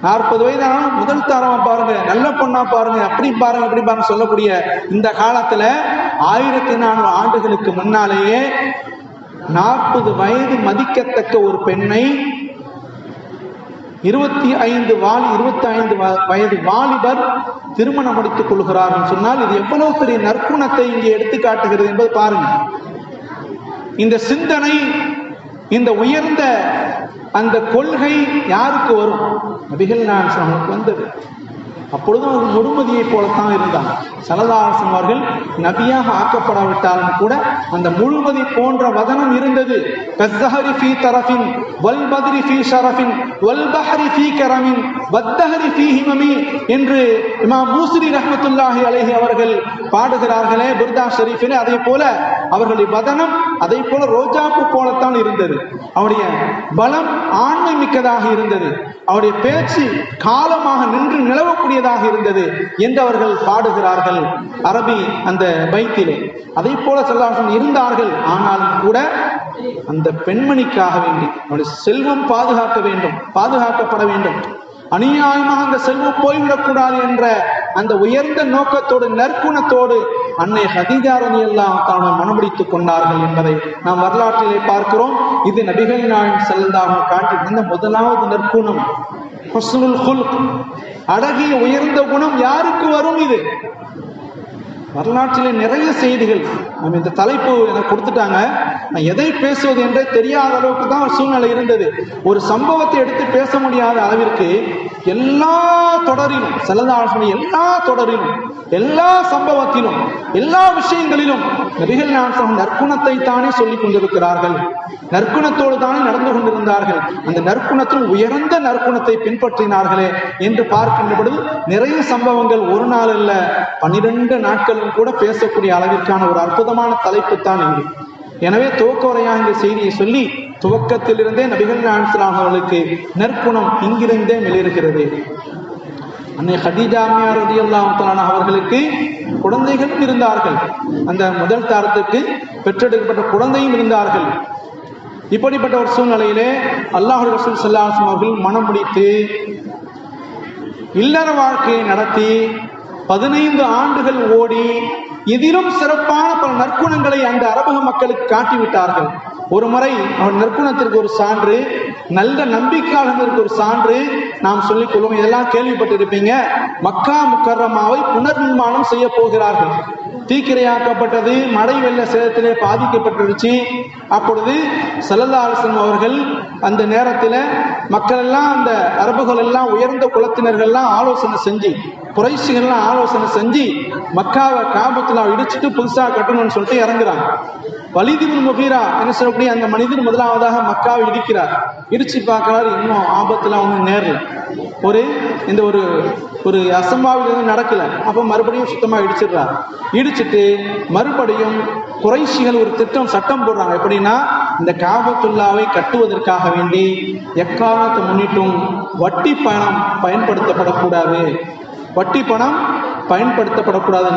40 வயதான முதல் தாரமா பாருங்க, நல்ல பொண்ணா பாருங்க, அப்படி பாருங்க சொல்லக்கூடிய இந்த காலத்துல 1400 ஆண்டுகளுக்கு முன்னாலேயே 40 வயது மதிக்கத்தக்க ஒரு பெண்ணை 25 வயது வாலிபர் திருமணம் முடித்துக் கொள்கிறார் சொன்னால் இது எவ்வளவு பெரிய நற்குணத்தை இங்கே எடுத்து காட்டுகிறது என்பது பாருங்க. இந்த சிந்தனை, இந்த உயர்ந்த அந்த கொள்கை யாருக்கு வரும்? நபிகள் நாயகம் வந்தது. அப்பொழுதும் அவர் முழுமதியை போலத்தான் இருந்தாங்க. ஸல்லல்லாஹு அலைஹி வஸல்லம் அவர்கள் நபியாக ஆக்கப்படாவிட்டாலும் கூட அந்த முழுமதி போன்ற வதனம் இருந்தது. கஸ்ஸஹரி ஃபீ தரஃபின் வல் பத்ரி ஃபீ ஷரஃபின் வல் பஹரி ஃபீ கரமின் வத்தஹரி ஃபீ ஹிமமி என்று இமாம் பூஸ்ரி ரஹ்மத்துல்லாஹி அலைஹி அவர்கள் பாடுகிறார்களே புர்தா ஷரீஃபிலே. அதே போல அவர்களுடைய வதனம் அதே போல ரோஜாப்பு போலத்தான் இருந்தது. அவருடைய பலம் ஆண்மை மிக்கதாக இருந்தது. அவருடைய பேச்சு காலமாக நின்று நிலவக்கூடியதாக இருந்தது என்று அவர்கள் பாடுகிறார்கள் அரபி அந்த பைத்திலே. அதே போல ஸல்லல்லாஹு இருந்தார்கள். ஆனாலும் கூட அந்த பெண்மணிக்காக வேண்டி அவருடைய செல்வம் பாதுகாக்கப்பட வேண்டும், அநியாயமாக அந்த செல்வம் போய்விடக்கூடாது என்ற அந்த உயர்ந்த நோக்கத்தோடு நற்குணத்தோடு அன்னை ஹதீஜா ரலியல்லாஹு தஆலா மணமுடித்துக் கொண்டார்கள் என்பதை நாம் வரலாற்றிலே பார்க்கிறோம். இது நபிகள் நாயகம் ஸல்லல்லாஹு அலைஹி வஸல்லம் காட்டியிருந்த முதலாவது நற்குணம் ஹுஸ்னுல் குல்க், அழகிய உயர்ந்த குணம் யாருக்கு வரும்? இது வரலாற்றிலே நிறைய செய்திகள். நம்ம இந்த தலைப்பு எனக்கு கொடுத்துட்டாங்க, நான் எதை பேசுவது என்றே தெரியாத அளவுக்கு தான் ஒரு சூழ்நிலை இருந்தது. ஒரு சம்பவத்தை எடுத்து பேச முடியாத அளவிற்கு எல்லா தொடரிலும் ஸல்லல்லாஹு அலைஹி வஸல்லம் எல்லா தொடரிலும், எல்லா சம்பவத்திலும், எல்லா விஷயங்களிலும் நபிகள் நாயகம் நற்குணத்தை தானே சொல்லிக் கொண்டிருக்கிறார்கள். நற்குணத்தோடு தானே நடந்து கொண்டிருந்தார்கள். அந்த நற்குணத்தில் உயர்ந்த நற்குணத்தை பின்பற்றினார்களே என்று பார்க்கின்ற பொழுது நிறைய சம்பவங்கள் ஒரு நாள் அல்ல 12 நாட்களும் கூட பேசக்கூடிய அளவிற்கான ஒரு அற்புதமான தலைப்பு தான் இது. எனவே துவக்க உரையாக இந்த செய்தியை சொல்லி துவக்கத்திலிருந்தே நபிகள் நாயகம் அவர்களுக்கு நற்குணம் இங்கிருந்தே மிளிர்கிறது. அன்னை ஹதீஜா ரலியல்லாஹு தஆலா அவர்களுக்கு குழந்தைகளும் இருந்தார்கள். அந்த முதல் தாரத்துக்கு பெற்றெடுக்கப்பட்ட குழந்தையும் இருந்தார்கள். இப்படிப்பட்ட ஒரு சூழ்நிலையிலே அல்லாஹ்வுடைய ரசூல் ஸல்லல்லாஹு அலைஹி வஸல்லம் அவர்கள் மனம் முடித்து இல்லற வாழ்க்கையை நடத்தி 15 ஆண்டுகள் ஓடி இதிலும் சிறப்பான பல நற்குணங்களை அந்த அரபக மக்களுக்கு காட்டிவிட்டார்கள். ஒரு முறை அவன் நற்குணத்திற்கு ஒரு சான்று, நல்ல நம்பிக்கையாளர்களுக்கு ஒரு சான்று நாம் சொல்லிக் கொள்வோம். இதெல்லாம் கேள்விப்பட்டிருப்பீங்க. மக்கா முக்கர்ரமாவை புனர் நிர்மாணம் செய்ய போகிறார்கள். தீக்கிரையாக்கப்பட்டது, மழை வெள்ள சேதத்திலே பாதிக்கப்பட்டுருச்சு. அப்பொழுது ஸல்லல்லாஹு அலைஹி வஸல்லம் அவர்கள் அந்த நேரத்தில் மக்கள் எல்லாம், அந்த அரபுகள் எல்லாம், உயர்ந்த குலத்தினர்கள்லாம் ஆலோசனை செஞ்சு, குறைஷிகள்லாம் ஆலோசனை செஞ்சு மக்காவை காபத்துல்லா இடிச்சுட்டு புதுசாக கட்டணும்னு சொல்லிட்டு இறங்குறாங்க. வலீத் இப்னு முகீரா என்ன சொல்லக்கூடிய அந்த மனிதர் முதலாவதாக மக்காவை இடிக்கிறார். இடிச்சு பார்க்கிறார், இன்னும் ஆபத்துலாம் ஒன்றும் நேரல, இந்த ஒரு அசம்பாவிதம் நடக்கல. அப்போ மறுபடியும் சுத்தமாக இடிச்சிடுறார். இடிச்சுட்டு மறுபடியும் குறைஷிகள் ஒரு சட்டம் போடுறாங்க. எப்படின்னா, இந்த காபத்துல்லாவை கட்டுவதற்காக வேண்டி எக்காலத்தை முன்னிட்டும் வட்டி பணம் பயன்படுத்தப்படக்கூடாது.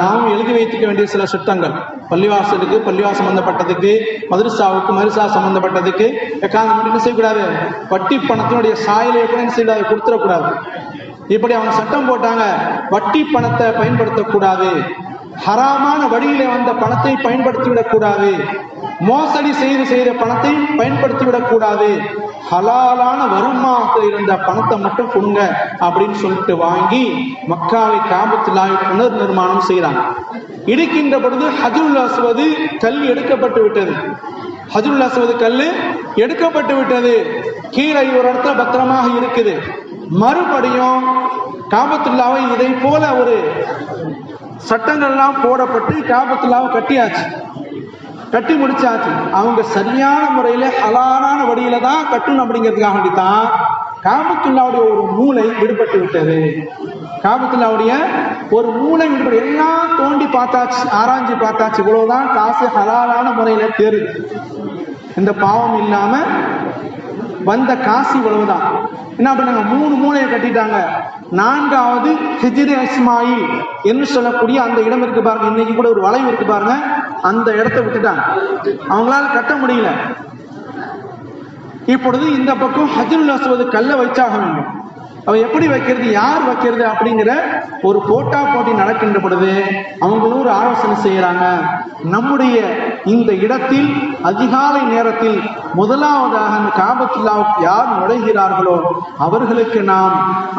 நாம் எழுதி வைத்துக்க வேண்டிய சில சட்டங்கள், பள்ளிவாசலுக்கு பள்ளிவாசம் சம்பந்தப்பட்டதுக்கு, மதரசாவுக்கு மதரசா சம்பந்தப்பட்டதுக்கு எக்காலத்தை முன்னிட்டு செய்யக்கூடாது. வட்டி பணத்தினுடைய சாயலை கூட என்ன செய்யக்கூடாது, கொடுத்துடக்கூடாது. இப்படி அவங்க சட்டம் போட்டாங்க. வட்டி பணத்தை பயன்படுத்தக்கூடாது, ஹராமான வழியில வந்த பணத்தை பயன்படுத்திவிடக்கூடாது, மோசடி செய்த பணத்தை பயன்படுத்திவிடக்கூடாது, ஹலாலான வருமானத்தில் இருந்த பணத்தை மட்டும் கொடுங்க அப்படின்னு சொல்லிட்டு வாங்கி மக்காவை காபத்துல்லாவை புனர் நிர்மாணம் செய்கிறாங்க. இடிக்கின்ற பொழுது ஹஜ்ருல் அஸ்வது கல் எடுக்கப்பட்டு விட்டது. ஹஜ்ருல் அஸ்வது கல் எடுக்கப்பட்டு விட்டது. கீழே ஒரு இடத்துல பத்திரமாக இருக்குது. மறுபடியும் காபத்துல்லாவை இதை போல ஒரு சட்டங்கள்லாம் போடப்பட்டு காபத்துல்லாவை கட்டி முடிச்சாச்சு. அவங்க சரியான முறையில ஹலாலான வழியில தான் கட்டணும் அப்படிங்கிறதுக்காக வேண்டித்தான் காபத்துல்லாவுடைய ஒரு மூளை விடுபட்டு விட்டது. காபத்துல்லாவுடைய ஒரு மூளை விடுபட்டு, எல்லாம் தோண்டி பார்த்தாச்சு, ஆராய்ச்சி பார்த்தாச்சு, இவ்வளவுதான் காசு ஹலாலான முறையில தேருது, இந்த பாவம் இல்லாம வந்த காசு இவ்வளவுதான். என்ன பண்ணாங்க, 3 மூலையை கட்டிட்டாங்க. 4வது ஹிஜ்ரி இஸ்மாயில் என்று சொல்லக்கூடிய அந்த இடம் இருக்கு பாருங்க, இன்னைக்கு கூட ஒரு வளைவு இருக்கு பாருங்க, அந்த இடத்தை விட்டுட்டாங்க. அவங்களால கட்ட முடியல. இப்பொழுது இந்த பக்கம் ஹஜ்ருல் அஸ்வத் கல்லை வைச்சாக வேண்டும். அவ எப்படி வைக்கிறது, யார் வைக்கிறது அப்படிங்கிற ஒரு போட்டா போட்டி நடக்கின்ற பொழுது அவங்களும் ஒரு ஆலோசனை செய்யறாங்க. நம்முடைய இந்த இடத்தில் அதிகாலை நேரத்தில் முதலாவதாக காபத்துல்லாவுக்கு யார் நுழைகிறார்களோ அவர்களுக்கு நாம்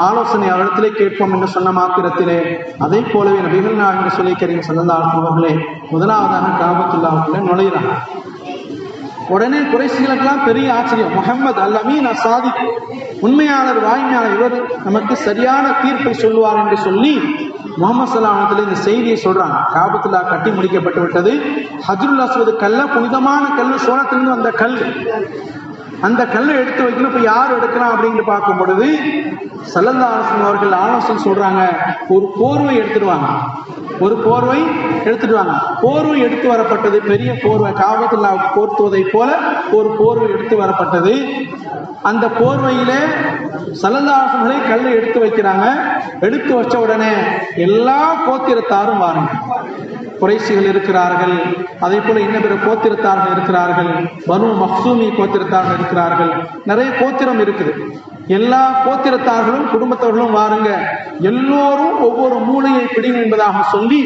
ஆலோசனை அவரிடத்திலே கேட்போம் என்று சொன்ன மாத்திரத்திலே, அதே போலவே நபிகள் நாயகம் ஸல்லல்லாஹு அலைஹி வஸல்லம் அவர்களே முதலாவதாக காபத்துல்லாவுக்குள்ள நுழைகிறாங்க. உடனே குறைஷிகளுக்கெல்லாம் பெரிய ஆச்சரியம். முஹம்மது அல்-அமீன் அஸ்-சாதிக், உண்மையாளர், வாய்மையாளர், இவர் நமக்கு சரியான தீர்ப்பை சொல்லுவார் என்று சொல்லி முஹம்மது ஸல்லல்லாஹு அலைஹி வஸல்லம் இந்த செய்தியை சொல்றாங்க. காபத்துல்லா கட்டி முடிக்கப்பட்டு விட்டது. ஹஜ்ருல் அஸ்வத் கல்ல, புனிதமான கல், சோனத்திலிருந்து வந்த கல், அந்த கல்லை எடுத்து வைக்கணும். இப்ப யார் எடுக்கலாம் அப்படின்னு பார்க்கும் பொழுது ஸல்லல்லாஹு அலைஹி வஸல்லம் அவர்கள் ஆலோசனை சொல்றாங்க, ஒரு போர்வை எடுத்துடுவாங்க. ஒரு போர்வை எடுத்துட்டு வாங்க. போர்வை எடுத்து வரப்பட்டது, பெரிய போர்வை, காபத்துல்லா போர்த்துவதை போல ஒரு போர்வை எடுத்து வரப்பட்டது. அந்த போர்வையிலே ஸல்லல்லாஹு அலைஹி வஸல்லம் கல்லை எடுத்து வைக்கிறாங்க. எடுத்து வச்ச உடனே எல்லா கோத்திரத்தாரும் வாருங்க. குறைஷிகள் இருக்கிறார்கள், அதே போல இன்னும் பிற கோத்திரத்தார்கள் இருக்கிறார்கள், பனு மக்சூமி கோத்திரத்தார்கள் இருக்கிறார்கள், நிறைய கோத்திரம் இருக்குது. எல்லா கோத்திரத்தார்களும் குடும்பத்தவர்களும் வாருங்க, எல்லோரும் ஒவ்வொரு மூலையை பிடிங்க என்பதாக சொல்லி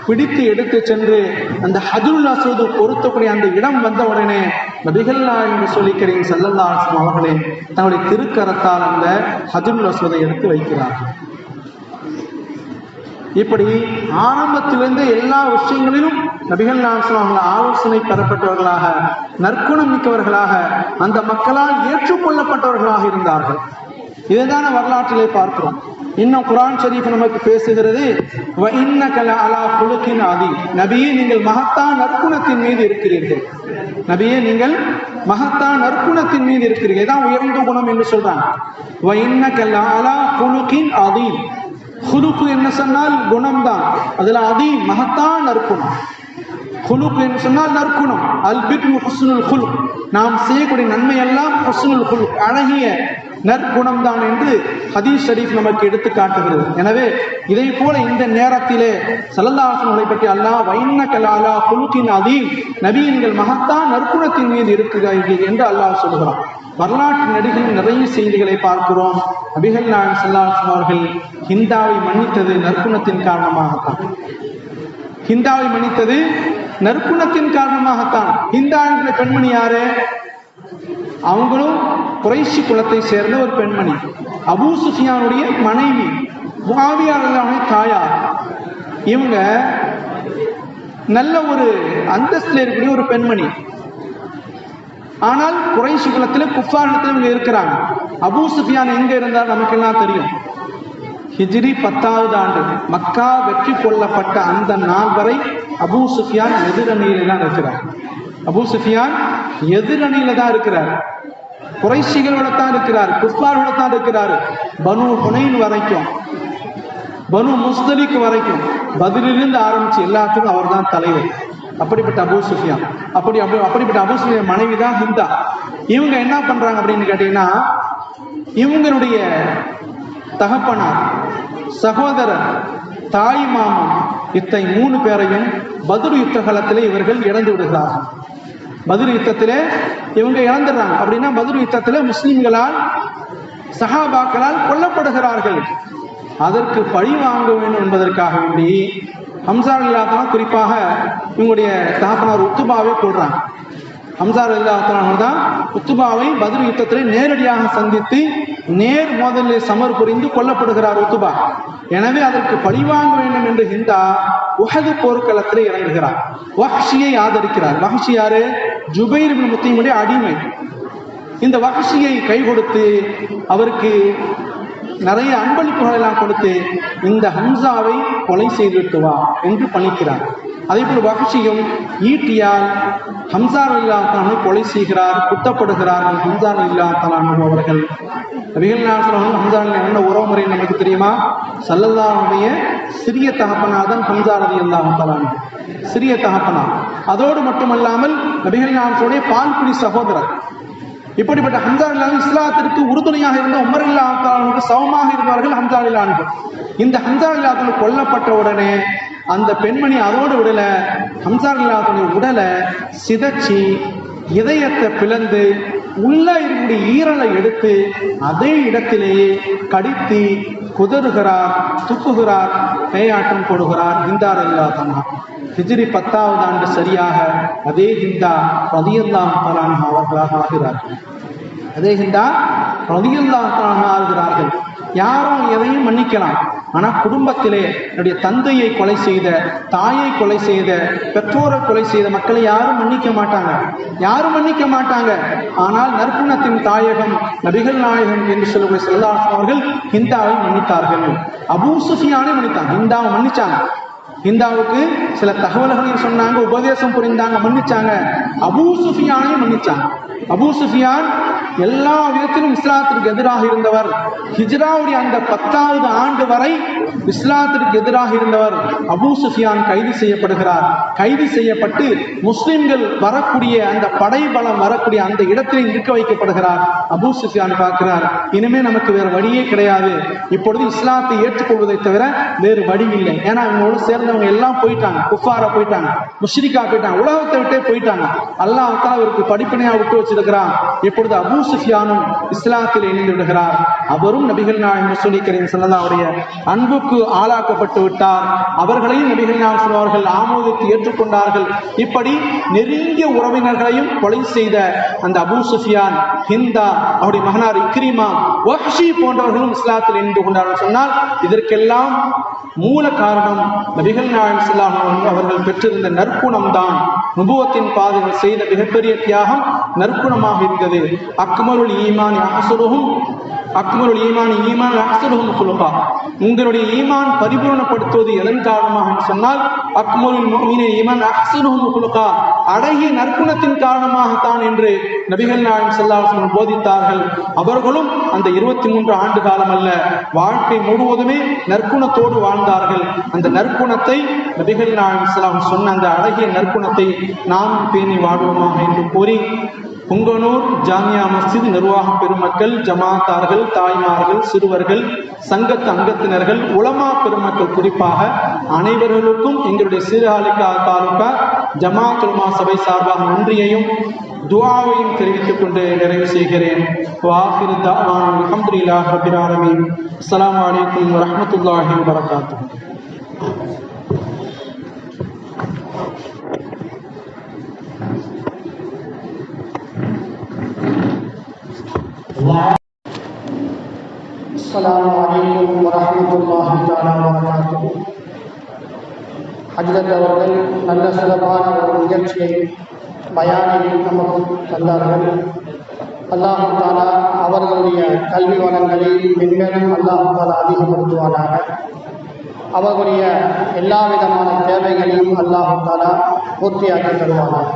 பிடித்து எடுத்து சென்று அந்த ஹஜ்ருல் அஸ்வத் பொருத்தக்கூடிய அந்த இடம் வந்த உடனே நபிகள் நாயகம் ஸல்லல்லாஹு அலைஹி வஸல்லம் அவர்களே தன்னுடைய திருக்கரத்தால் அந்த ஹஜ்ருல் அஸ்வதை எடுத்து வைக்கிறார்கள். இப்படி ஆரம்பத்திலிருந்து எல்லா விஷயங்களிலும் நபிகள் நாயகம் ஆலோசனை பெறப்பட்டவர்களாக, நற்குணம் மிக்கவர்களாக, அந்த மக்களால் ஏற்றுக்கொள்ளப்பட்டவர்களாக இருந்தார்கள். இதுதான வரலாற்றிலே பார்க்கிறோம். இன்னும் குர்ஆன் ஷரீஃப் நமக்கு பேசுகிறது, வ இன்னக லஅலா குலுகின் அதீம், நபியே நீங்கள் மகத்தா நற்குணத்தின் மீது இருக்கிறீர்கள். நபியே நீங்கள் மகத்தா நற்குணத்தின் மீது இருக்கிறீர்கள். இதான் உயர்ந்த குணம் என்று சொல்றாங்க. வ இன்னக லஅலா குலுகின் அதீம், குலுக்கு என்ன சொன்னால் குணம்தான், அதுல அதீம் மகத்தான் நற்குணம். குலுக்கு என்று சொன்னால் நற்குணம். அல் பிர்ரு ஹுஸ்னுல் குலுக், நாம் செய்யக்கூடிய நன்மை எல்லாம் ஹுஸ்னுல் குலுக், அழகிய நற்குணம் தான் என்று ஹதீஸ் ஷரீஃப் நமக்கு எடுத்து காட்டுகிறது. எனவே இதை போல இந்த நேரத்திலே ஸல்லல்லாஹு அலைஹி வஸல்லம் பற்றி அல்லாஹ் வைன்னக லஅலா குலுகின் அதீம், நபி நீங்கள் மகத்தான் நற்குணத்தின் மீது இருக்கிறீர்கள் என்று அல்லாஹ் சொல்கிறான். வரலாற்று நடிகளின் நிறைய செய்திகளை பார்க்கிறோம். நபிகள் நாயகம் ஸல்லல்லாஹு அலைஹி வஸல்லம் அவர்கள் ஹிந்தாவை மன்னித்தது நற்குணத்தின் காரணமாகத்தான். ஹிந்தாவை மன்னித்தது நற்குணத்தின் காரணமாகத்தான். ஹிந்தா என்ற பெண்மணி யாரு? அவங்களும் குறைஷி குலத்தை சேர்ந்த ஒரு பெண்மணி, அபூ சுஃபியானுடைய மனைவி, முஆவியா ரலியல்லாஹு தாயார். இவங்க நல்ல ஒரு அந்தஸ்தில் இருக்கக்கூடிய ஒரு பெண்மணி. ஆனால் குறைஷி குலத்தில் குஃபாரிடத்தில் இவங்க இருக்கிறாங்க. அபூ சுஃபியான் எங்க இருந்தார் நமக்கெல்லாம் தெரியும். ஹிஜ்ரி 10வது ஆண்டு மக்கா வெற்றி கொள்ளப்பட்ட அந்த நாள் வரை அபூ சுஃபியான் எதிரணியில தான் இருக்கிறார். அபூ சுஃபியான் எதிரணியில தான் இருக்கிறார். குறைஷிகளோட தான் இருக்கிறார், குஃபாரோட தான் இருக்கிறார். பனு ஹுனைன் வரைக்கும், பனு முஸ்தலிக் வரைக்கும், பதிலிருந்து ஆரம்பிச்சு எல்லாத்துக்கும் அவர் தான் தலைவர். அப்படிப்பட்ட அபூ சுஃபியான், அப்படிப்பட்ட அபூ சுஃபியான் மனைவி தான் ஹிந்தா. இவங்க என்ன பண்றாங்க அப்படின்னு கேட்டீங்கன்னா, இவங்களுடைய தகப்பனார், சகோதரர், தாய் மாமன், இத்தை 3 பேரையும் பத்ர் யுத்த காலத்திலே இவர்கள் இழந்து விடுகிறார்கள். பத்ர் யுத்தத்திலே இவங்க இழந்துடுறாங்க. அப்படின்னா பத்ர் யுத்தத்திலே முஸ்லிம்களால், சஹாபாக்களால் கொல்லப்படுகிறார்கள். அதற்கு பழி வாங்க வேண்டும் என்பதற்காக வேண்டி ஹம்சா ரலியல்லாஹு அன்ஹு, குறிப்பாக இவங்களுடைய தகப்பனார் உத்துபாவை கொள்றாங்க. ஹம்சா ரலியல்லாஹு அன்ஹு தான் உத்துபாவை பத்ர் யுத்தத்திலே நேரடியாக சந்தித்து நேர் மோதலில் சமர் புரிந்து கொல்லப்படுகிறார் உத்துபா. எனவே அதற்கு பழிவாங்க வேண்டும் என்று ஹிந்தா உஹது போர்க்களத்திலே இறங்குகிறார். வஹ்ஷியை ஆதரிக்கிறார். வஹ்ஷி யாரு? ஜுபைர் இப்னு முத்தைமுடைய அடிமை. இந்த வஹ்ஷியை கை கொடுத்து அவருக்கு நிறைய அன்பளிப்புகள் எல்லாம் கொடுத்து இந்த ஹம்சாவை கொலை செய்துவிட்டு வா என்று பணிக்கிறார். அதே போல் வஹ்ஷியும் ஈட்டியால் ஹம்சா ரலியல்லாஹு அன்ஹு கொலை செய்கிறார், குத்தப்படுகிறார்கள். ஹம்சா ரலியல்லாஹு அன்ஹு அவர்கள் நபிகள் நாயகம் ஹம்சா என்ன உறவுமுறை நமக்கு தெரியுமா? ஸல்லல்லாஹுடைய சிறிய தகப்பனாதான் ஹம்சா ரலியல்லாஹு அன்ஹு, சிறிய தகப்பனார். அதோடு மட்டுமல்லாமல் நபிகள் நாயகத்துடைய பால்குடி சகோதரர். இப்படிப்பட்ட ஹம்சா ரலியல்லாஹு இஸ்லாத்திற்கு உறுதுணையாக இருந்த உமர் ரலியல்லாஹு சமமாக இருந்தவர்கள் ஹம்சா ரலியல்லாஹு. இந்த ஹம்சா ரலியல்லாஹு கொல்லப்பட்ட உடனே அந்த பெண்மணி அதோடு விடல, ஹம்சா ரலியல்லாஹு உடலை சிதைச்சி இதயத்தை பிளந்து உள்ள இருக்கக்கூடிய ஈரலை எடுத்து அதே இடத்திலேயே கடித்து குதறுகிறார், துப்புகிறார், பேயாட்டம் போடுகிறார். ஹிந்தா ரலியல்லாஹு அன்ஹா ஹிஜ்ரி 10வது ஆண்டு சரியாக அதே ஹிந்தா ரலியல்லாஹு தஆலா அன்ஹா அவர்களாக ஆகிறார்கள். அதே ஹிந்தா ரலியல்லாஹு தஆலா ஆகிறார்கள். யாரும் எதையும் மன்னிக்கலாம், ஆனா குடும்பத்திலே என்னுடைய தந்தையை கொலை செய்த, தாயை கொலை செய்த, பெற்றோரை கொலை செய்த மக்களை யாரும் மன்னிக்க மாட்டாங்க, யாரும் மன்னிக்க மாட்டாங்க. ஆனால் நற்குணத்தின் தாயகம் நபிகள் நாயகம் என்று சொல்லக்கூடிய ஸல்லல்லாஹு அலைஹி அவர்கள் ஹிந்தாவை மன்னித்தார்கள். அபூ சுஃபியானை மன்னித்தாங்க, ஹிந்தாவை மன்னிச்சாங்க. ஹிந்தாவுக்கு சில தகவல்களையும் சொன்னாங்க, உபதேசம் புரிந்தாங்க, மன்னிச்சாங்க. அபூ சுஃபியானையும் மன்னிச்சாங்க. அபூ சுஃபியான் எல்லா விதத்திலும் இஸ்லாத்திற்கு எதிராக இருந்தவர். ஹிஜ்ராவுடைய அந்த 10வது ஆண்டு வரை இஸ்லாத்திற்கு எதிராக இருந்தவர். அபூ சுஃபியான் கைது செய்யப்படுகிறார். கைது செய்யப்பட்டு முஸ்லிம்கள் வரக்கூடிய அந்த படைபலம் வரக்கூடிய அந்த இடத்திலே நிற்க வைக்கப்படுகிறார். அபூ சுஃபியான் பார்க்கிறார், இனிமே நமக்கு வேறு வழியே கிடையாது, இப்பொழுது இஸ்லாத்தை ஏற்றுக்கொள்வதை தவிர வேறு வழி இல்லை. ஏன்னா இவங்களோடு சேர்ந்தவங்க எல்லாம் போயிட்டாங்க, குஃபாரா போயிட்டாங்க, முஷ்ரிக்கா போயிட்டாங்க, உலகத்தை விட்டே போயிட்டாங்க. அல்லாஹ் தஆலா அவருக்கு படிப்பினையா விட்டு வச்சிருக்கிறான். இப்பொழுது அபூ சுஃபியானும் இஸ்லாத்தில் இணைந்து விடுகிறார். அவரும் நபிகள் நாயகம் ரசூல் கரீம் ஸல்லல்லாஹு அலைஹி அன்புக்கு ஆளாக்கப்பட்டு விட்டார். அவர்களையும் நபிகள் நாயகம் அவர்கள் ஆமோதித்து ஏற்றுக்கொண்டார்கள். இப்படி நெருங்கிய உறவினர்களையும் கொலை செய்த அந்த அபூ சுஃபியான், ஹிந்தா, அவருடைய மகனார் இக்ரிமா, வஹ்ஷி போன்றவர்களும் இஸ்லாத்தில் இணைந்து கொண்டார்கள். சொன்னால் இதற்கெல்லாம் மூல காரணம் நபிகள் நாயகம் ஸல்லல்லாஹு அலைஹி அவர்கள் பெற்றிருந்த நற்குணம் தான். நுபுவத்தின் பாதையில் செய்த மிகப்பெரிய தியாகம் நற்குணமாக இருந்தது. அக்மலுல் ஈமான் அஹ்ஸனுஹும் குலுகா. உங்களுடைய ஈமான் பரிபூர்ணப்படுத்துவது எதன் காரணமாக சொன்னால் அக்மலுல் முஃமினீன ஈமான் அஹ்ஸனுஹும் குலுகா, அழகிய நற்குணத்தின் காரணமாகத்தான் என்று நபிகள் நாயகம் ஸல்லல்லாஹு அலைஹி வஸல்லம் போதித்தார்கள். அவர்களும் அந்த 23 ஆண்டு காலம் அல்ல, வாழ்க்கை முழுவதுமே நற்குணத்தோடு வாழ்ந்தார்கள். அந்த நற்குணத்தை நபிகள் நாயகம் ஸல்லல்லாஹு அலைஹி வஸல்லம் சொன்ன அந்த அழகிய நற்குணத்தை நாம் பேணி வாழ்வோமாக என்று கூறி, புங்கனூர் ஜாமியா மஸ்ஜித் நிர்வாக பெருமக்கள், ஜமாத்தார்கள், தாய்மார்கள், சிறுவர்கள், சங்கத்து அங்கத்தினர்கள், உலமா பெருமக்கள் குறிப்பாக அனைவர்களுக்கும் எங்களுடைய சீர்காழி தாலுகா ஜமாத் உலமா சபை சார்பாக நன்றியையும் துஆவையும் தெரிவித்துக் கொண்டு நிறைவு செய்கிறேன். வாஹிரு தஅவானா அல்ஹம்துலில்லாஹி ரப்பில் ஆலமீன். அஸ்ஸலாமு அலைக்கும் வரஹ்மத்துல்லாஹி வபரகாத்துஹு. அஸ்ஸலாமு அலைக்கும் வரஹ்மத்துல்லாஹி தஆலா வபரகாத்துஹு. ஹஜ்ரத் அவர்கள் நல்ல சிறப்பான ஒரு நிகழ்ச்சியை பயானில் நமக்கு தந்தார்கள். அல்லாஹ் தஆலா அவர்களுடைய கல்வி வளங்களை மென்மேலும் அல்லாஹ் தஆலா அதிகப்படுத்துவானாக. அவர்களுடைய எல்லா விதமான தேவைகளையும் அல்லாஹ் தஆலா பூர்த்தியாக்கி தருவானாக.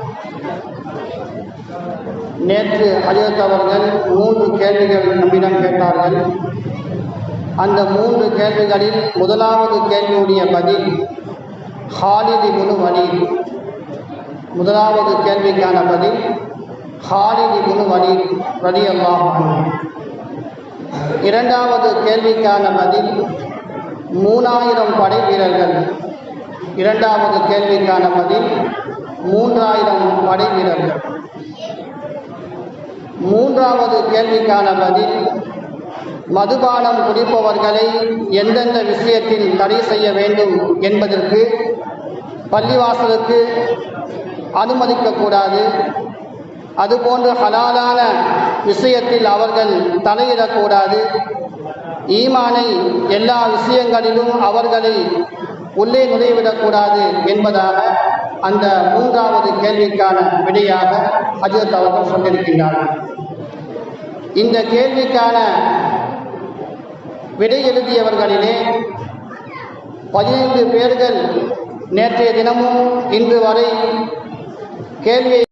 நேற்று ஹஜ்ரத் அவர்கள் 3 கேள்விகள் நம்மிடம் கேட்டார்கள். அந்த 3 கேள்விகளில் முதலாவது கேள்வியுடைய பதில் ஹாலித் இப்னு வலீத். முதலாவது கேள்விக்கான பதில் ஹாலித் இப்னு வலீத் ரலியல்லாஹு அன்ஹு. இரண்டாவது கேள்விக்கான பதில் 3000 படை வீரர்கள். இரண்டாவது கேள்விக்கான பதில் 3000 படை வீரர்கள். மூன்றாவது கேள்விக்கான பதில் மதுபானம் குடிப்பவர்களை எந்தெந்த விஷயத்தில் தடை செய்ய வேண்டும் என்பதற்கு பள்ளிவாசலுக்கு அனுமதிக்கக்கூடாது, அதுபோன்று ஹலாலான விஷயத்தில் அவர்கள் தலையிடக்கூடாது, ஈமானை எல்லா விஷயங்களிலும் அவர்களை உள்ளே நுழைவிடக்கூடாது என்பதாக அந்த மூன்றாவது கேள்விக்கான விடையாக ஹஜ்ரத் அவர்கள் சொல்லியிருக்கின்றார்கள். இந்த கேள்விக்கான விடை எழுதியவர்களிலே 15 பேர்கள் நேற்றைய தினமும் இன்று வரை கேள்வியை